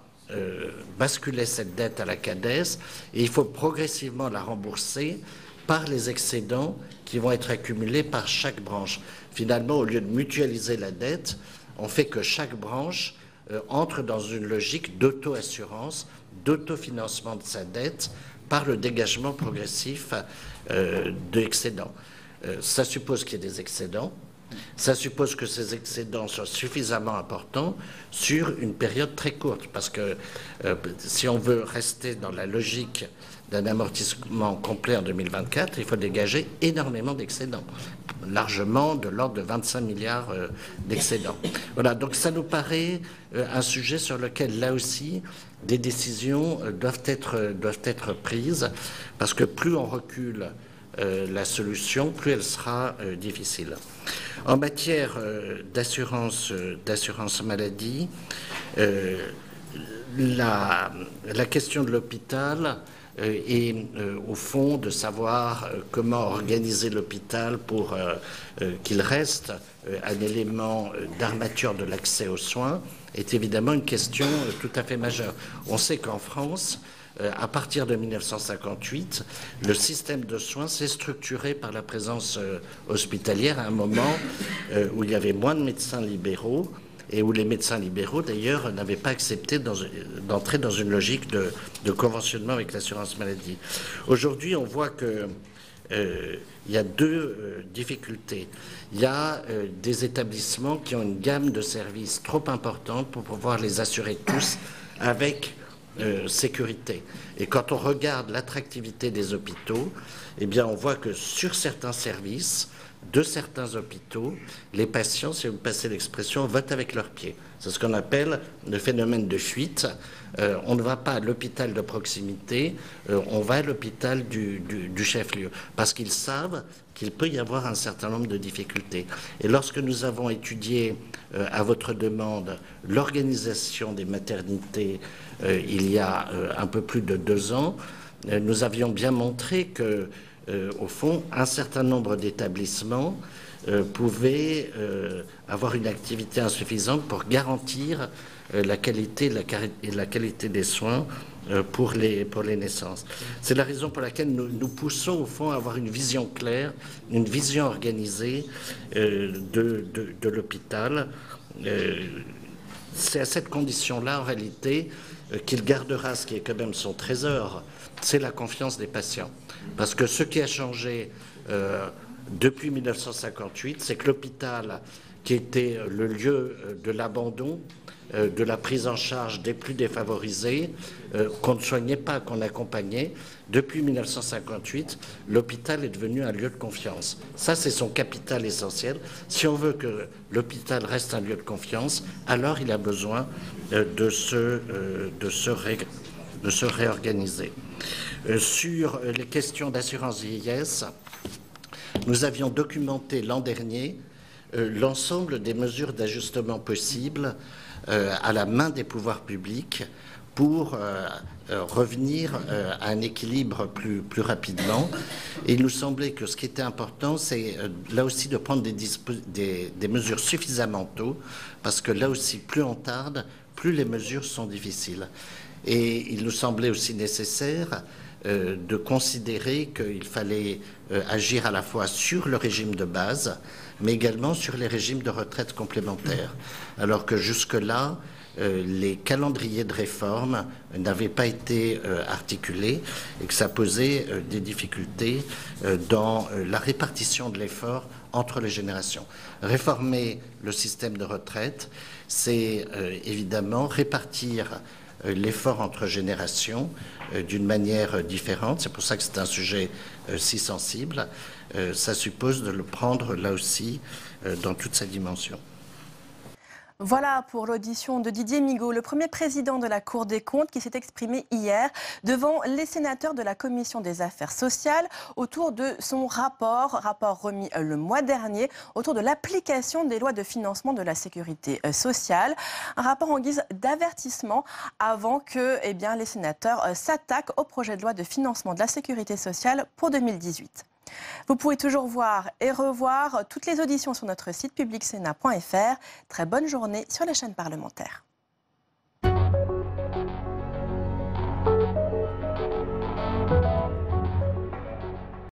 basculer cette dette à la CADES et il faut progressivement la rembourser par les excédents qui vont être accumulés par chaque branche. Finalement, au lieu de mutualiser la dette, on fait que chaque branche entre dans une logique d'auto-assurance, d'autofinancement de sa dette par le dégagement progressif d'excédents. Ça suppose qu'il y ait des excédents. Ça suppose que ces excédents soient suffisamment importants sur une période très courte, parce que si on veut rester dans la logique d'un amortissement complet en 2024, il faut dégager énormément d'excédents, largement de l'ordre de 25 milliards d'excédents. Voilà, donc ça nous paraît un sujet sur lequel, là aussi, des décisions doivent être prises, parce que plus on recule la solution, plus elle sera difficile. En matière d'assurance maladie, la question de l'hôpital est au fond de savoir comment organiser l'hôpital pour qu'il reste un élément d'armature de l'accès aux soins est évidemment une question tout à fait majeure. On sait qu'en France, à partir de 1958, le système de soins s'est structuré par la présence hospitalière à un moment où il y avait moins de médecins libéraux et où les médecins libéraux, d'ailleurs, n'avaient pas accepté d'entrer dans une logique de conventionnement avec l'assurance maladie. Aujourd'hui, on voit que il y a deux difficultés. Il y a des établissements qui ont une gamme de services trop importante pour pouvoir les assurer tous avec sécurité. Et quand on regarde l'attractivité des hôpitaux, eh bien, on voit que sur certains services de certains hôpitaux, les patients, si vous me passez l'expression, votent avec leurs pieds. C'est ce qu'on appelle le phénomène de fuite. On ne va pas à l'hôpital de proximité, on va à l'hôpital du chef-lieu, parce qu'ils savent qu'il peut y avoir un certain nombre de difficultés. Et lorsque nous avons étudié, à votre demande, l'organisation des maternités il y a un peu plus de 2 ans, nous avions bien montré que au fond, un certain nombre d'établissements pouvaient avoir une activité insuffisante pour garantir la qualité des soins pour les naissances. C'est la raison pour laquelle nous poussons au fond à avoir une vision claire, une vision organisée de l'hôpital. C'est à cette condition-là, en réalité, qu'il gardera ce qui est quand même son trésor, c'est la confiance des patients. Parce que ce qui a changé depuis 1958, c'est que l'hôpital, qui était le lieu de l'abandon, de la prise en charge des plus défavorisés, qu'on ne soignait pas, qu'on accompagnait, depuis 1958, l'hôpital est devenu un lieu de confiance. Ça, c'est son capital essentiel. Si on veut que l'hôpital reste un lieu de confiance, alors il a besoin de se réorganiser. Sur les questions d'assurance vieillesse, nous avions documenté l'an dernier l'ensemble des mesures d'ajustement possibles à la main des pouvoirs publics pour revenir à un équilibre plus rapidement. Et il nous semblait que ce qui était important, c'est là aussi de prendre des mesures suffisamment tôt, parce que là aussi, plus on tarde, plus les mesures sont difficiles. Et il nous semblait aussi nécessaire de considérer qu'il fallait agir à la fois sur le régime de base, mais également sur les régimes de retraite complémentaires. Alors que jusque-là, les calendriers de réforme n'avaient pas été articulés et que ça posait des difficultés dans la répartition de l'effort entre les générations. Réformer le système de retraite, c'est évidemment répartir l'effort entre générations d'une manière différente. C'est pour ça que c'est un sujet si sensible. Ça suppose de le prendre là aussi dans toute sa dimension. Voilà pour l'audition de Didier Migaud, le premier président de la Cour des comptes qui s'est exprimé hier devant les sénateurs de la Commission des affaires sociales autour de son rapport remis le mois dernier, autour de l'application des lois de financement de la sécurité sociale. Un rapport en guise d'avertissement avant que les sénateurs s'attaquent au projet de loi de financement de la sécurité sociale pour 2018. Vous pouvez toujours voir et revoir toutes les auditions sur notre site publicsénat.fr. Très bonne journée sur les chaînes parlementaires.